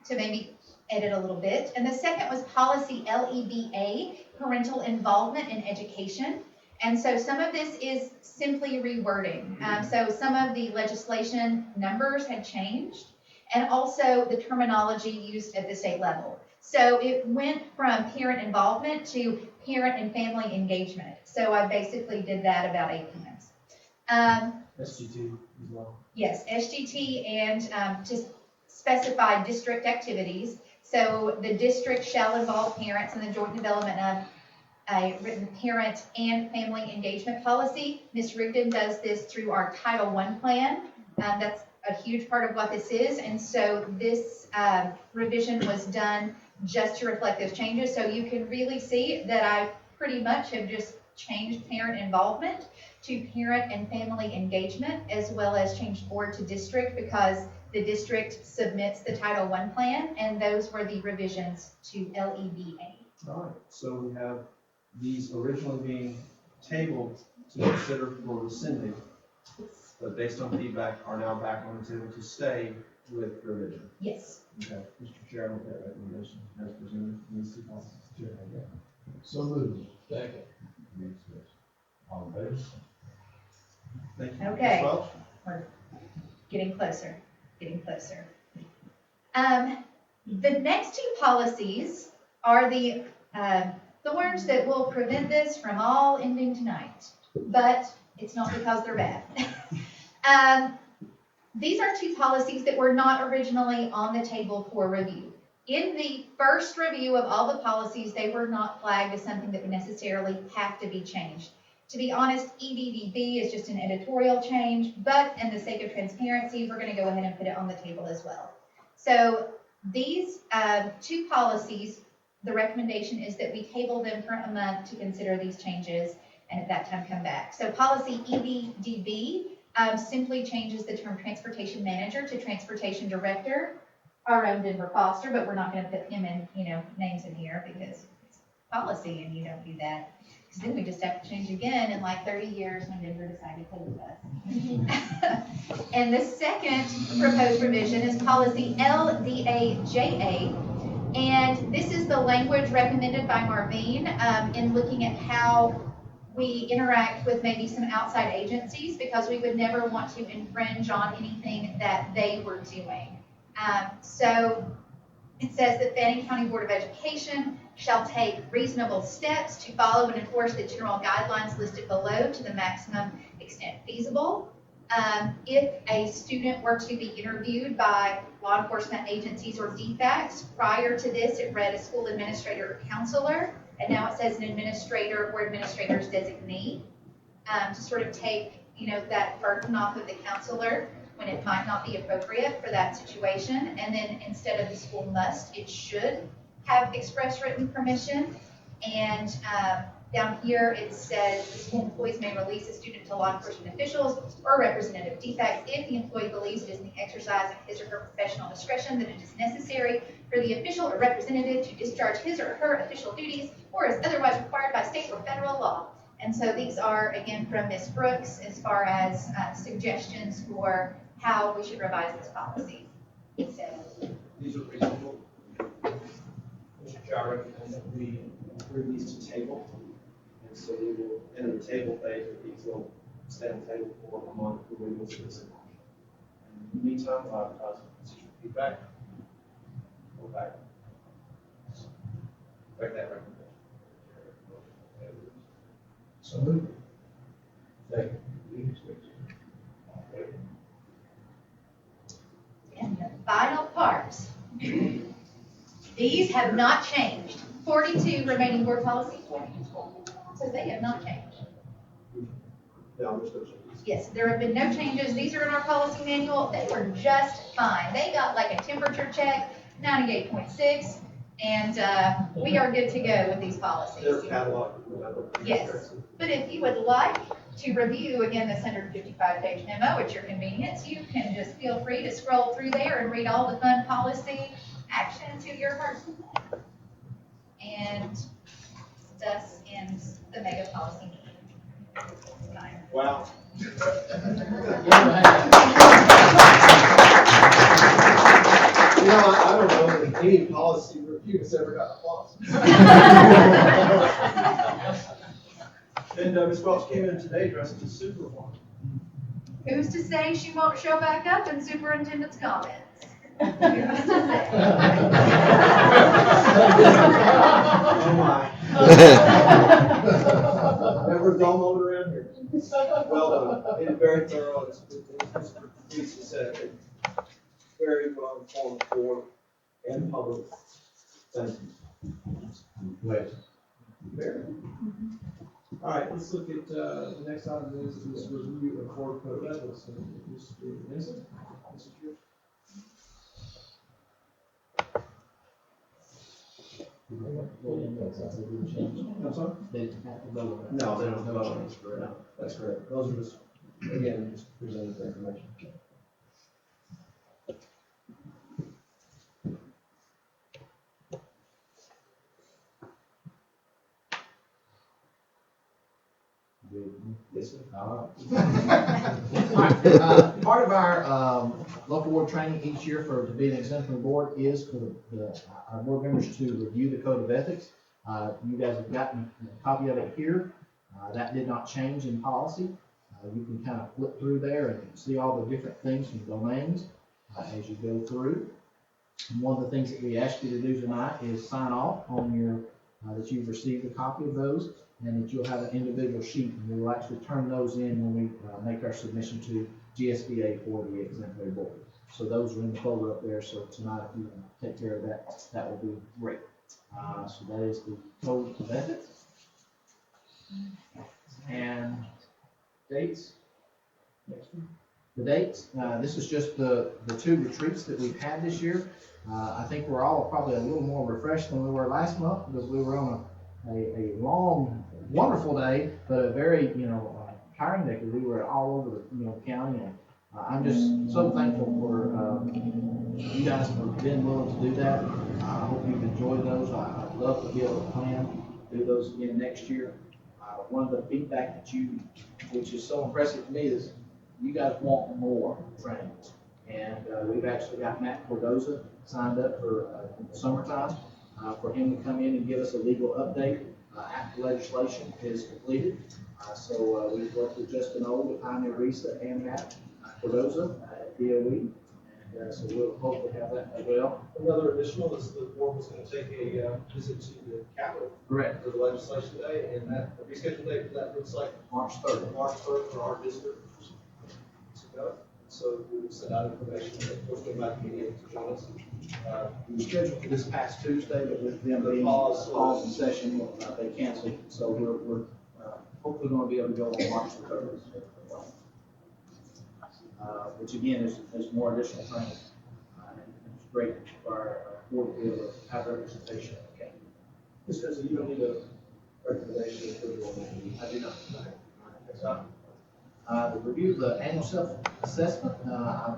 to maybe edit a little bit. And the second was policy LEBA, parental involvement in education. And so some of this is simply rewording. So some of the legislation numbers had changed, and also the terminology used at the state level. So it went from parent involvement to parent and family engagement. So I basically did that about 8 times. SGT as well. Yes, SGT, and to specify district activities. So the district shall involve parents in the joint development of a written parent and family engagement policy. Ms. Rigdon does this through our Title I plan. That's a huge part of what this is, and so this revision was done just to reflect those changes. So you can really see that I pretty much have just changed parent involvement to parent and family engagement, as well as changed board to district, because the district submits the Title I plan, and those were the revisions to LEBA. All right, so we have these originally being tabled to consider for rescinding, but based on feedback are now back on the table to stay with revision. Yes. Okay, Mr. Chair, I make that recommendation as presented in these two policies. So moved. Second. All in favor? Thank you. Okay. Ms. Welch? We're getting closer, getting closer. The next two policies are the thorns that will prevent this from all ending tonight, but it's not because they're bad. These are two policies that were not originally on the table for review. In the first review of all the policies, they were not flagged as something that would necessarily have to be changed. To be honest, EDDB is just an editorial change, but in the sake of transparency, we're going to go ahead and put it on the table as well. So these two policies, the recommendation is that we table them for a month to consider these changes and at that time come back. So policy EDDB simply changes the term transportation manager to transportation director, our own Denver Foster, but we're not going to put him in, names in here because it's policy and you don't do that. Because then we just have to change again in like 30 years when Denver decided to leave us. And the second proposed revision is policy LDAJA. And this is the language recommended by Marvine in looking at how we interact with maybe some outside agencies, because we would never want to infringe on anything that they were doing. So it says that Fannin County Board of Education shall take reasonable steps to follow and enforce the general guidelines listed below to the maximum extent feasible. If a student were to be interviewed by law enforcement agencies or DFACs, prior to this it read a school administrator or counselor, and now it says an administrator or administrator's designee, to sort of take that burden off of the counselor when it might not be appropriate for that situation. And then instead of the school must, it should have express written permission. And down here it says the school employees may release a student to law enforcement officials or representative DFACs if the employee believes it is in the exercise of his or her professional discretion that it is necessary for the official or representative to discharge his or her official duties or is otherwise required by state or federal law. And so these are, again, from Ms. Brooks as far as suggestions for how we should revise this policy. So, These are reasonable. Mr. Chair, I recommend that we approve these to table. And so we will enter the table phase, but these will stay on the table for a month for legal citizen. And in the meantime, I'll advertise constituent feedback. Go back. Back that recommendation. So moved. Second. and the final part. These have not changed. 42 remaining board policies, so they have not changed. Yes, there have been no changes. These are in our policy manual. They were just fine. They got like a temperature check, 98.6, and we are good to go with these policies. They're cataloged. Yes, but if you would like to review, again, this 155-page memo at your convenience, you can just feel free to scroll through there and read all the fun policy action to your heart. And thus ends the mega policy meeting. Wow. I don't know that any policy review has ever got applause. And Ms. Welch came in today dressed as Superwoman. Who's to say she won't show back up in superintendent's comments? Oh my. Never a dull moment around here. Well done. It is very thorough. It's pleased to say it. Very well informed for and public. Thank you. Pleasure. Very. All right, let's look at the next item is this review of board code ethics. Mr. Vincent. I'm sorry? They didn't have to vote on that. No, they don't vote on this, correct? No, that's correct. Those are just, again, just presented the information. Yes, sir. All right. Part of our local board training each year to be an exemplary board is for our board members to review the code of ethics. You guys have gotten a copy of it here. That did not change in policy. You can kind of flip through there and see all the different things and domains as you go through. And one of the things that we ask you to do tonight is sign off on your that you've received a copy of those, and that you'll have an individual sheet, and we'll actually turn those in when we make our submission to GSBA for the exemplary board. So those are in the folder up there, so tonight if you can take care of that, that will be great. So that is the code of ethics. And dates. The dates, this is just the two retreats that we've had this year. I think we're all probably a little more refreshed than we were last month, because we were on a long, wonderful day, but a very, tiring day, because we were all over the, county. And I'm just so thankful for you guys for being willing to do that. I hope you've enjoyed those. I'd love to be able to plan, do those again next year. One of the feedback that which is so impressive to me, is you guys want more training. And we've actually got Matt Cordoza signed up for summertime for him to come in and give us a legal update after legislation is completed. So we've worked with Justin Old, with Jaime Risa, and Matt Cordoza at DOE. And so we'll hopefully have that as well. Another additional is the board was going to take a visit to the Capitol. Correct. For the legislation day, and that, the rescheduled date for that looks like March 3rd. March 3rd for our district. So we will send out information, and of course, we'll back media to join us. We were scheduled for this past Tuesday, but with them being pause in session, they canceled. So we're hopefully going to be able to go on March the 3rd. Which again is more additional training. It's great for our board to be able to have representation. Okay. Mr. President, you don't need a recommendation to put it on the. I do not. The review of the annual self-assessment,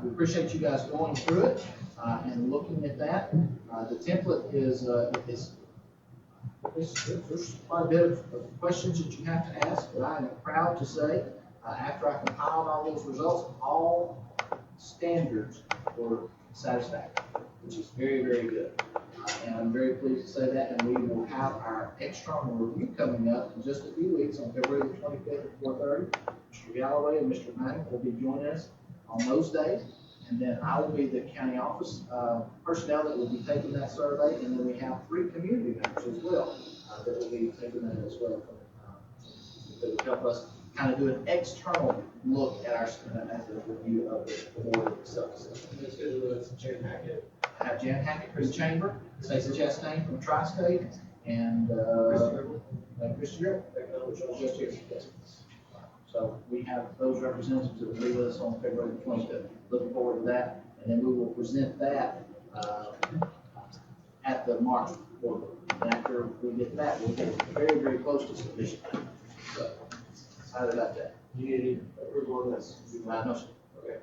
we appreciate you guys going through it and looking at that. The template is there's quite a bit of questions that you have to ask, but I am proud to say, after I compiled all those results, all standards were satisfactory, which is very, very good. And I'm very pleased to say that, and we will have our external review coming up in just a few weeks on February the 25th at 4:30. Mr. Galloway and Mr. Fannin will be joining us on those days, and then I will be the county office personnel that will be taking that survey, and then we have 3 community members as well that will be taking that as well. That will help us kind of do an external look at our at the review of the board itself. It's good to do Jan Hackett. I have Jan Hackett from the Chamber, Stacey Chastain from Tri-State, and Chris Drill, which was just here. So we have those representatives that will be with us on February the 25th. Looking forward to that, and then we will present that at the March board. And after we get that, we'll get very, very close to submission. So excited about that. You need any approval on this? No, sir. Okay.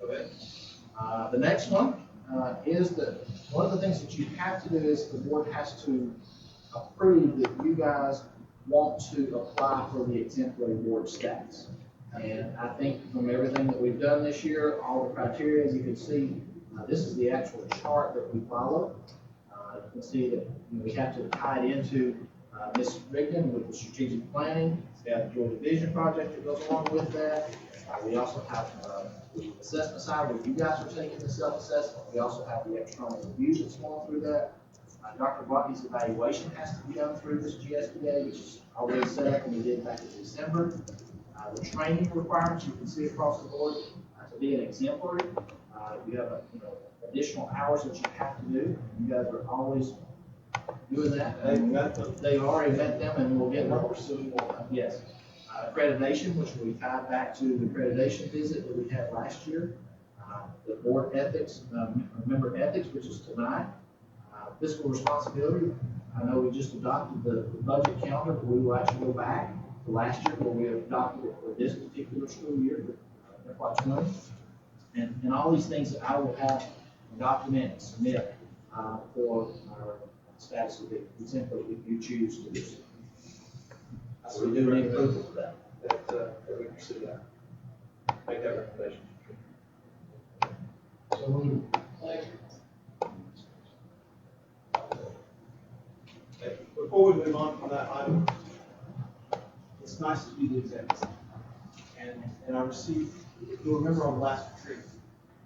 Okay. The next one is that one of the things that you have to do is the board has to approve that you guys want to apply for the exemplary board status. And I think from everything that we've done this year, all the criteria, as you can see, this is the actual chart that we follow. You can see that we have to tie it into Ms. Rigdon with the strategic planning. We have the Georgia Vision project that goes along with that. We also have the assessment side where you guys are taking the self-assessment. We also have the external review that's going through that. Dr. Buckley's evaluation has to be done through this GSBA, which is already set up and we did back in December. The training requirements you can see across the board to be an exemplary. You have additional hours that you have to do. You guys are always doing that. They've already met them and we'll get more soon. Yes. Accreditation, which we tied back to the accreditation visit that we had last year. The board ethics, member ethics, which is tonight. fiscal responsibility. I know we just adopted the budget calendar, but we will actually go back to last year where we adopted it for this particular school year, FY20. And all these things that I will have document and submit for our status of the exemplar if you choose to do so. So we do need approval for that. That we pursue that. Make that recommendation. So moved. Before we move on from that item, it's nice to do the exams. And I received, if you'll remember on the last retreat,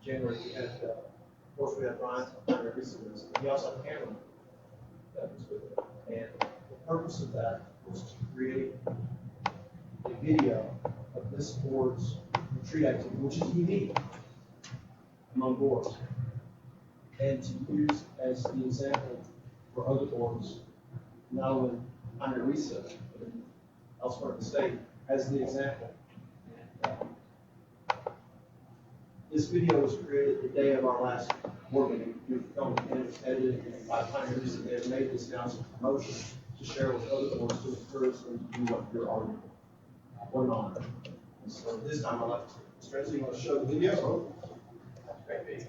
January, we had, of course, we had Brian's primary resources. We also had Cameron that was with it. And the purpose of that was to create a video of this board's retreat activity, which is unique among boards, and to use as the example for other boards, not only under RESA, but elsewhere in the state, as the example. And, this video was created the day of our last board meeting. We filmed it and it was edited, and by the time they have made this now as a promotion to share with other boards to encourage them to do what you're already working on. And so this time I left Spencer, you want to show the video? Great.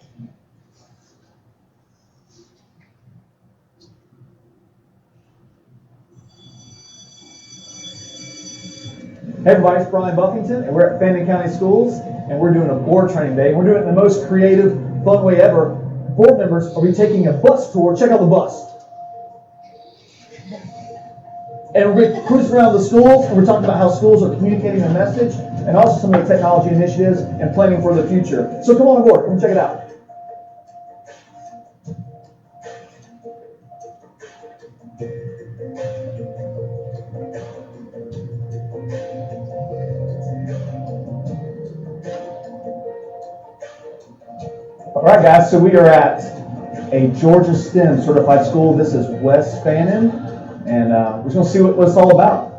Hey everybody, it's Brian Buffington, and we're at Fannin County Schools, and we're doing a board training day. We're doing it in the most creative, fun way ever. Board members will be taking a bus tour. Check out the bus. And we're cruising around the schools, and we're talking about how schools are communicating a message, and also some of the technology initiatives and planning for the future. So come on board, come check it out. All right, guys, so we are at a Georgia STEM certified school. This is West Fannin, and we're just going to see what it's all about.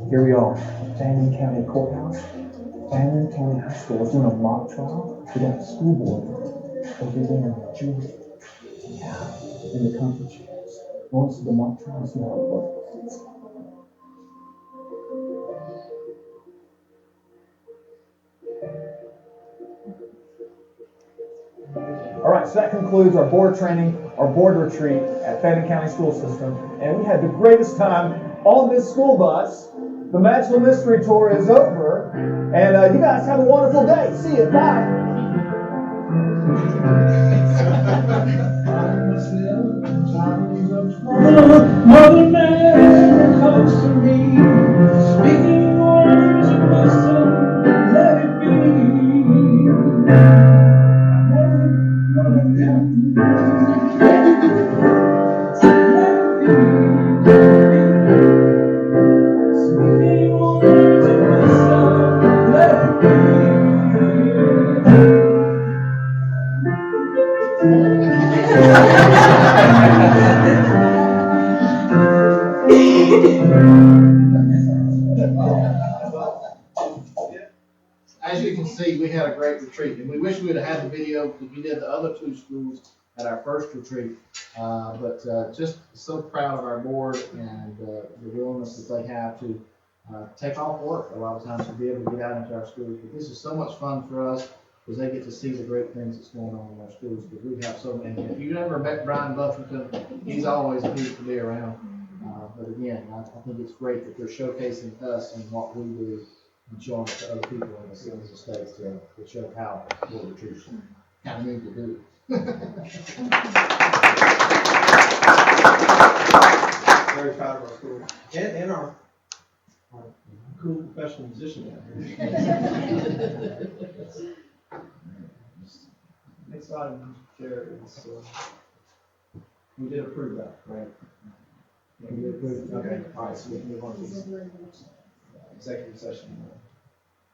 Here we are, Fannin County Courthouse. Fannin County High School is doing a mock trial. We got the school board over there in Georgia. Yeah, in the conference rooms. Going to see the mock trial and see how it works. All right, so that concludes our board training, our board retreat at Fannin County School System. And we had the greatest time on this school bus. The Magical Mystery Tour is over, and you guys have a wonderful day. See you. Bye. Mother Mary comes to me, speaking words of wisdom, let it be. Mother speaking words of wisdom, let it As you can see, we had a great retreat, and we wish we would have had the video because we did the other two schools at our first retreat. But just so proud of our board and the willingness that they have to take off work a lot of times to be able to get out into our schools. But this is so much fun for us because they get to see the great things that's going on in our schools. Because we have so many. If you've never met Brian Buffington, he's always a hoot to be around. But again, I think it's great that they're showcasing us and what we do and showing it to other people in the cities and states to show how board retreats kind of need to do. Very proud of our school and our cool professional musician down here. Next item, Chair, is, we did approve that, right? Yeah, we did approve, okay, all right, so we can move on to this executive session.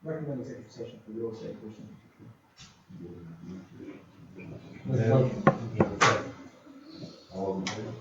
Recommend executive session for real estate person. All in favor?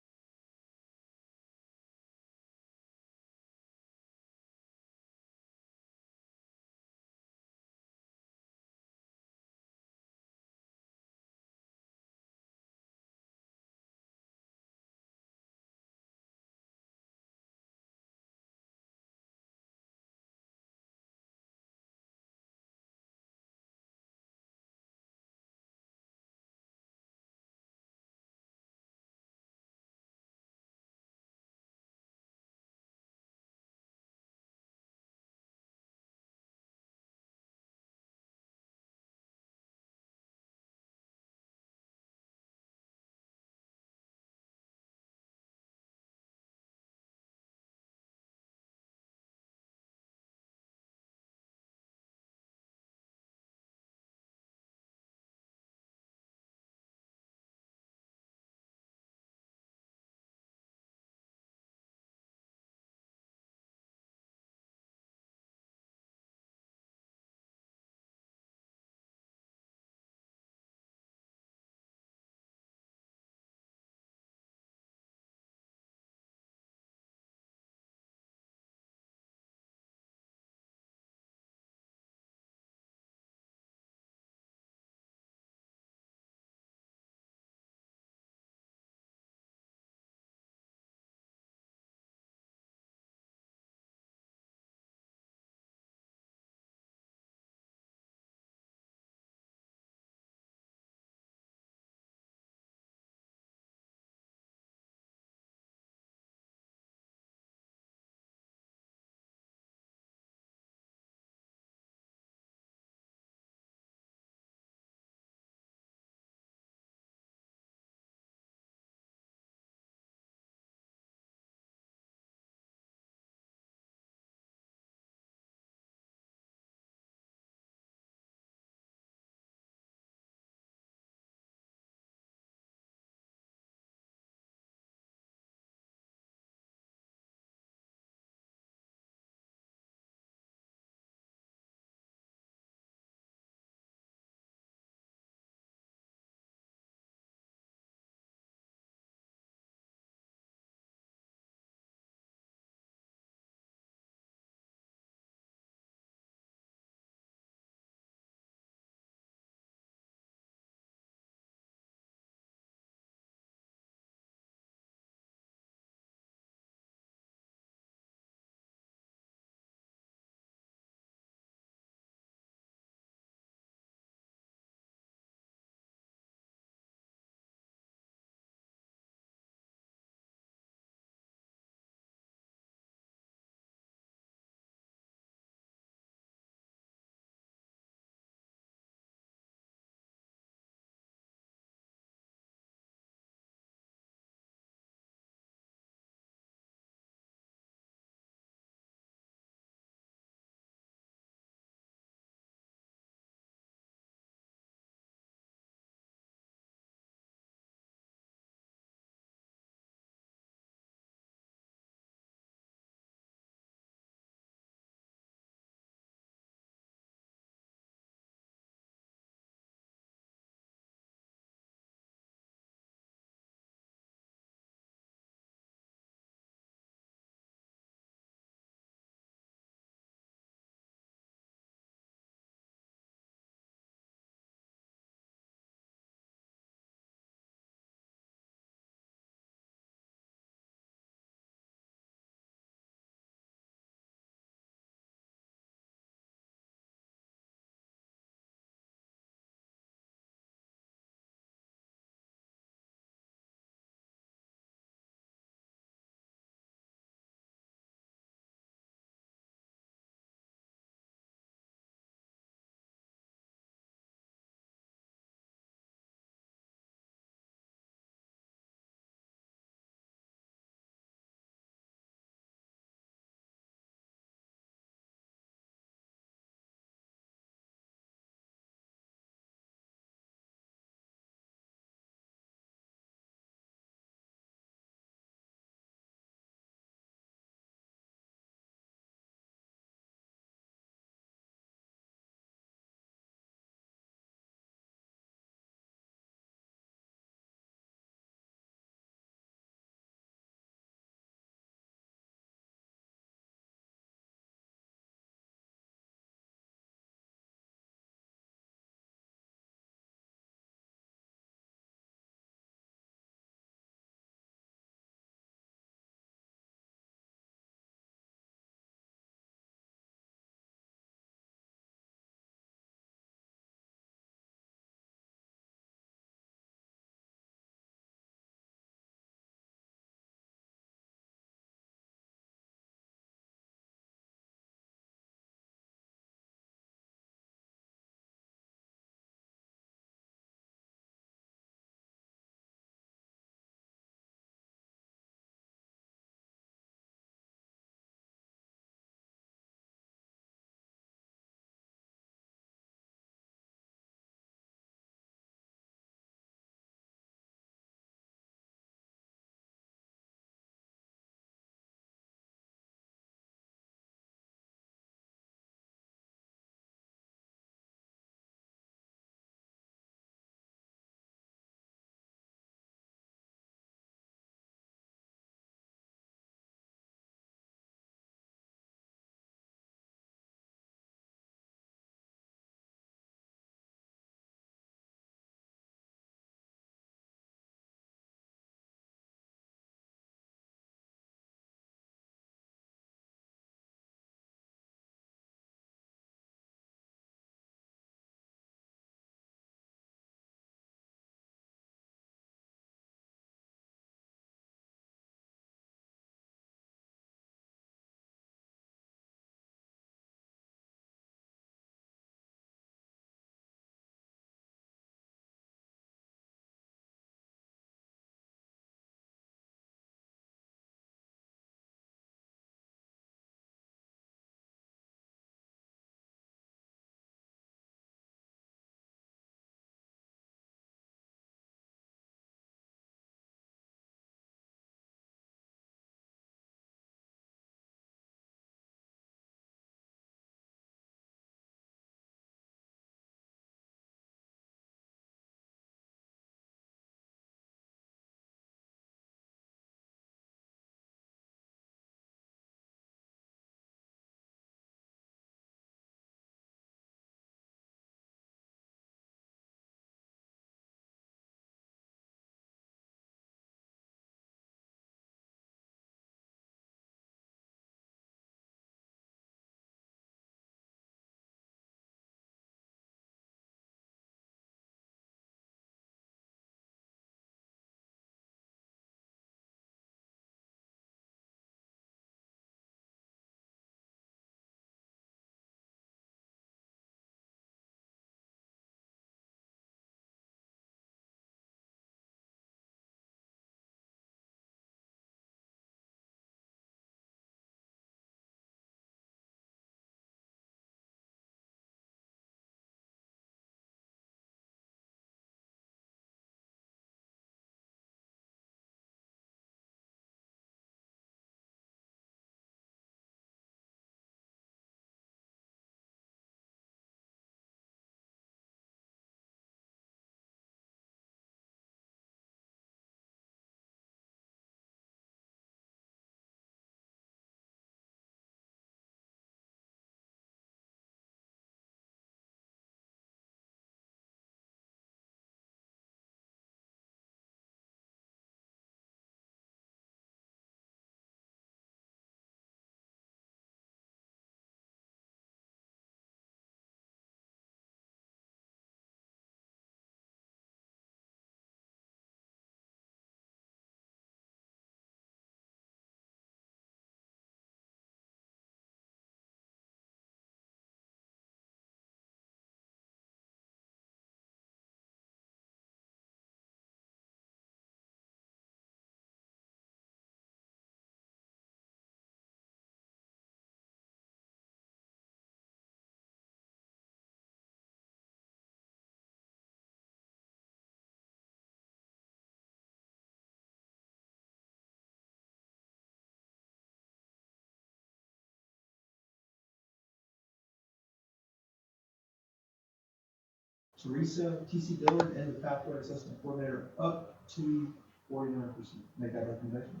Teresa T.C. Dillard, and the Pathway Assessment Coordinator, up to 49%. Make that recommendation.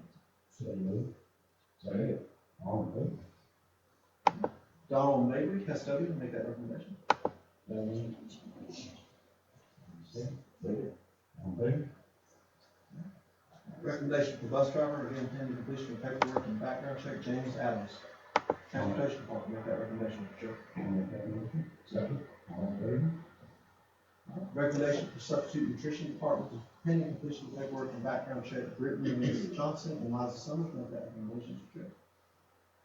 So moved. Second. All in favor? Donald Mabry, custodian, make that recommendation. Second. All in favor? Recommendation for bus driver, again, pending completion of paperwork and background check, James Adams. Transportation Department, make that recommendation, Joe. I'll make that motion. Second. All in favor? Recommendation for substitute nutrition department, pending completion of paperwork and background check, Brittany and Lisa Johnson and Liza Summers, make that recommendation, Joe.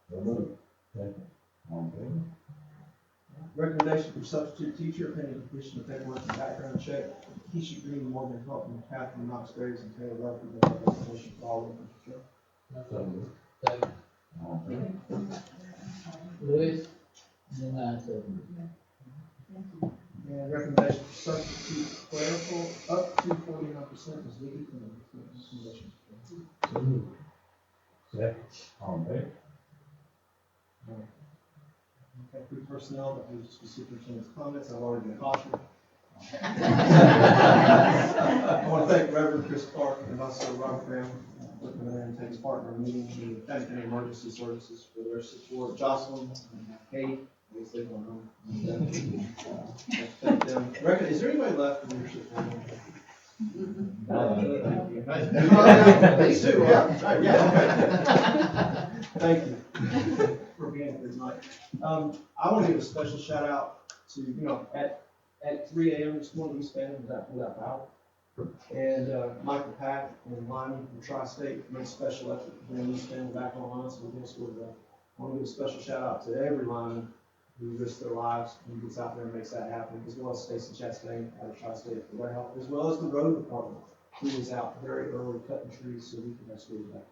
So moved. Second. All in favor? Recommendation for substitute teacher, pending completion of paperwork and background check, Keisha Green, Morgan Helton, Catherine Knox Graves, and Taylor Ruffin, make that recommendation for all of them, Joe. So moved. Second. All in favor? Louis, and then I said. And recommendation for substitute clerical, up to 49% is needed for the recommendation. So moved. Second. All in favor? Okay, food personnel, that was the superintendent's comments, I've already been cautioned. I want to thank Reverend Chris Clark and also Robert Graham for coming in and taking part in our meeting, and thank the emergency services for their support. Jocelyn, Kate, I guess they're going home. Thank them. Is there anybody left in leadership? These two, yeah. Thank you for being here tonight. I want to give a special shout out to, at 3 a.m. this morning, we spanned without power. And Michael Pack and Lyman from Tri-State made a special effort to bring East Fannin back online, so we're going to score that. I want to give a special shout out to every lineman who risks their lives and gets out there and makes that happen, as well as Stacy Chastain out of Tri-State for their help, as well as the road department, who was out very early cutting trees so we could have school back.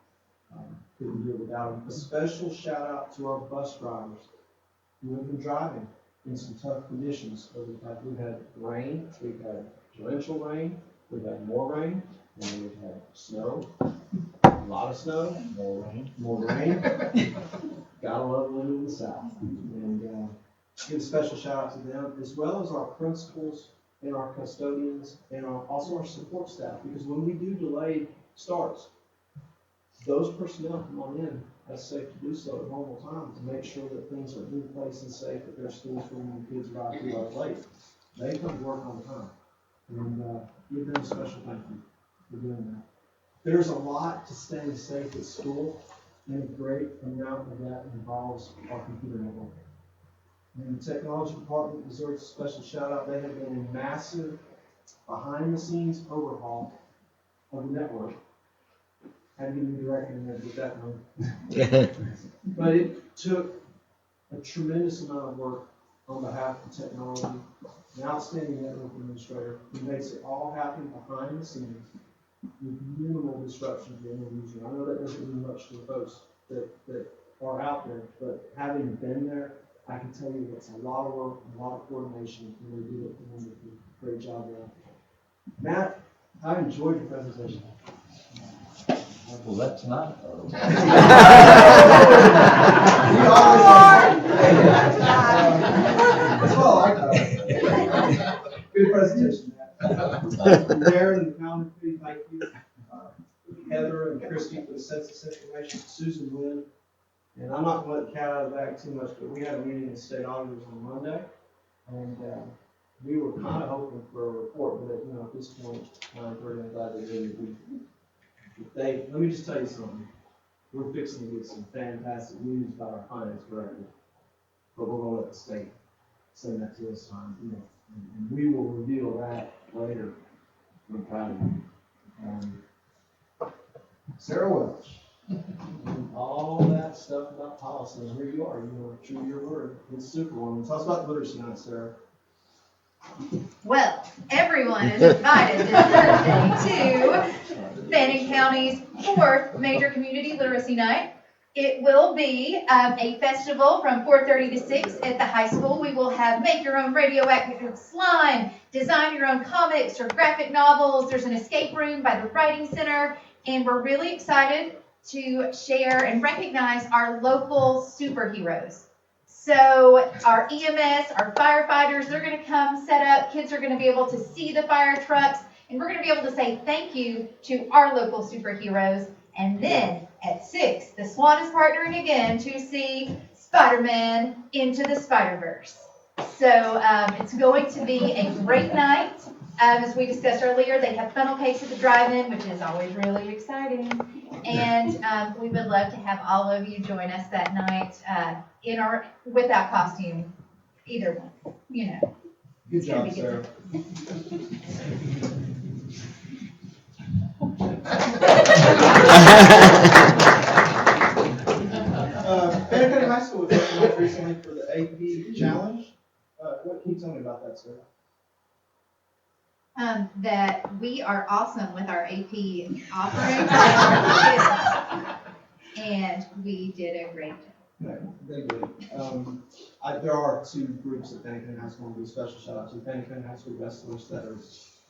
Couldn't do it without them. A special shout out to our bus drivers who have been driving in some tough conditions. We've had rain, we've had torrential rain, we've had more rain, and we've had snow, a lot of snow, more rain. Gotta love living in the South. And give a special shout out to them, as well as our principals and our custodians and also our support staff, because when we do delayed starts, those personnel come on in as safe to do so at normal time to make sure that things are in place and safe at their schools when the kids arrive 2 hours late. They come to work on time. And give them a special thank you for doing that. There's a lot to staying safe at school, and a great amount of that involves our computer network. And the technology department deserves a special shout out. They have done a massive behind the scenes overhaul of the network. I didn't even recognize with that one. But it took a tremendous amount of work on behalf of technology, an outstanding network administrator who makes it all happen behind the scenes with minimal disruption to the end user. I know that doesn't mean much to the folks that are out there, but having been there, I can tell you it's a lot of work, a lot of coordination, and they did it and they did a great job there. Matt, I enjoyed your presentation. Well, that's not. Good presentation, Matt. Darren and the County Committee, thank you. Heather and Christy for the census information, Susan Lynn. And I'm not going to let the cat out of the bag too much, but we had a meeting with state auditors on Monday, and we were kind of hoping for a report, but at this point, 9:30, I'm glad they did. Let me just tell you something. We're fixing to get some fantastic news about our finance director, but we're going to let the state send that to us and we will reveal that later. We're proud of you. Sarah Welch, and all that stuff about policy, and here you are, true to your word. It's Superwoman. Tell us about literacy night, Sarah. Well, everyone is invited this Thursday to Fannin County's 4th Major Community Literacy Night. It will be a festival from 4:30 to 6 at the high school. We will have make your own radioactive slime, design your own comics or graphic novels. There's an escape room by the Writing Center, and we're really excited to share and recognize our local superheroes. So our EMS, our firefighters, they're gonna come set up, kids are gonna be able to see the fire trucks, and we're gonna be able to say thank you to our local superheroes. And then at 6, the SWAT is partnering again to see Spider-Man Into the Spider-Verse. So it's going to be a great night. As we discussed earlier, they have funnel cakes at the drive-in, which is always really exciting. And we would love to have all of you join us that night without costume, either one, you know. Good job, Sarah. Fannin County High School was recognized recently for the AP Challenge. What can you tell me about that, Sarah? That we are awesome with our AP offerings, and we did a great job. No, they did. There are 2 groups at Fannin County High School. I want to do a special shout out to Fannin County High School wrestlers that are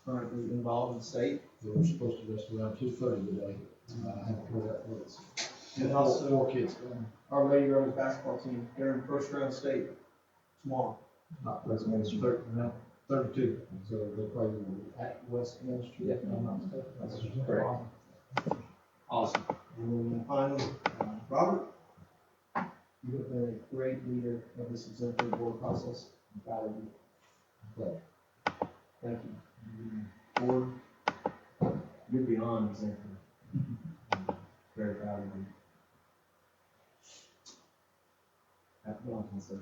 currently involved in the state. We're supposed to wrestle around 2:30 today. I haven't heard that once. And also, 4 kids going. our Lady Girls basketball team, they're in first round state tomorrow. Not Westminster, no, 32. So they play at Westminster. Yeah, I'm not mistaken. That's correct. Awesome. And then finally, Robert, you have been a great leader of this exemplary board process. I'm proud of you. Thank you. Board, you're beyond exemplary. Very proud of you. Happy Valentine's Day.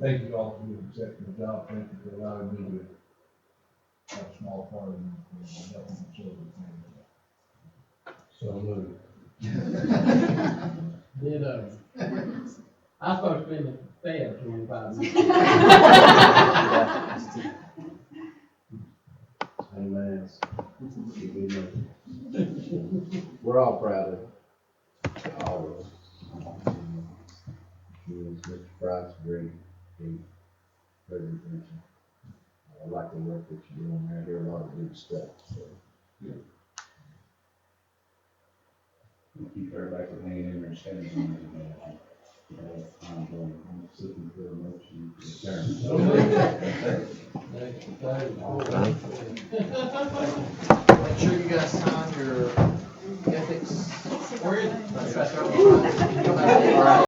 Thank you all for your exceptional job. Thank you for allowing me to have a small part in helping the children. So moved. Then, I'm supposed to be in the bed 25 minutes. Amen. We're all proud of all of us. Mr. Price, great presentation. I like the work that you're doing there. I hear a lot of good stuff. So, good. Keep everybody from hanging in there and standing on it. I'm sitting for a motion to adjourn. Make sure you guys sign your ethics. Where is it? That's right there. All right.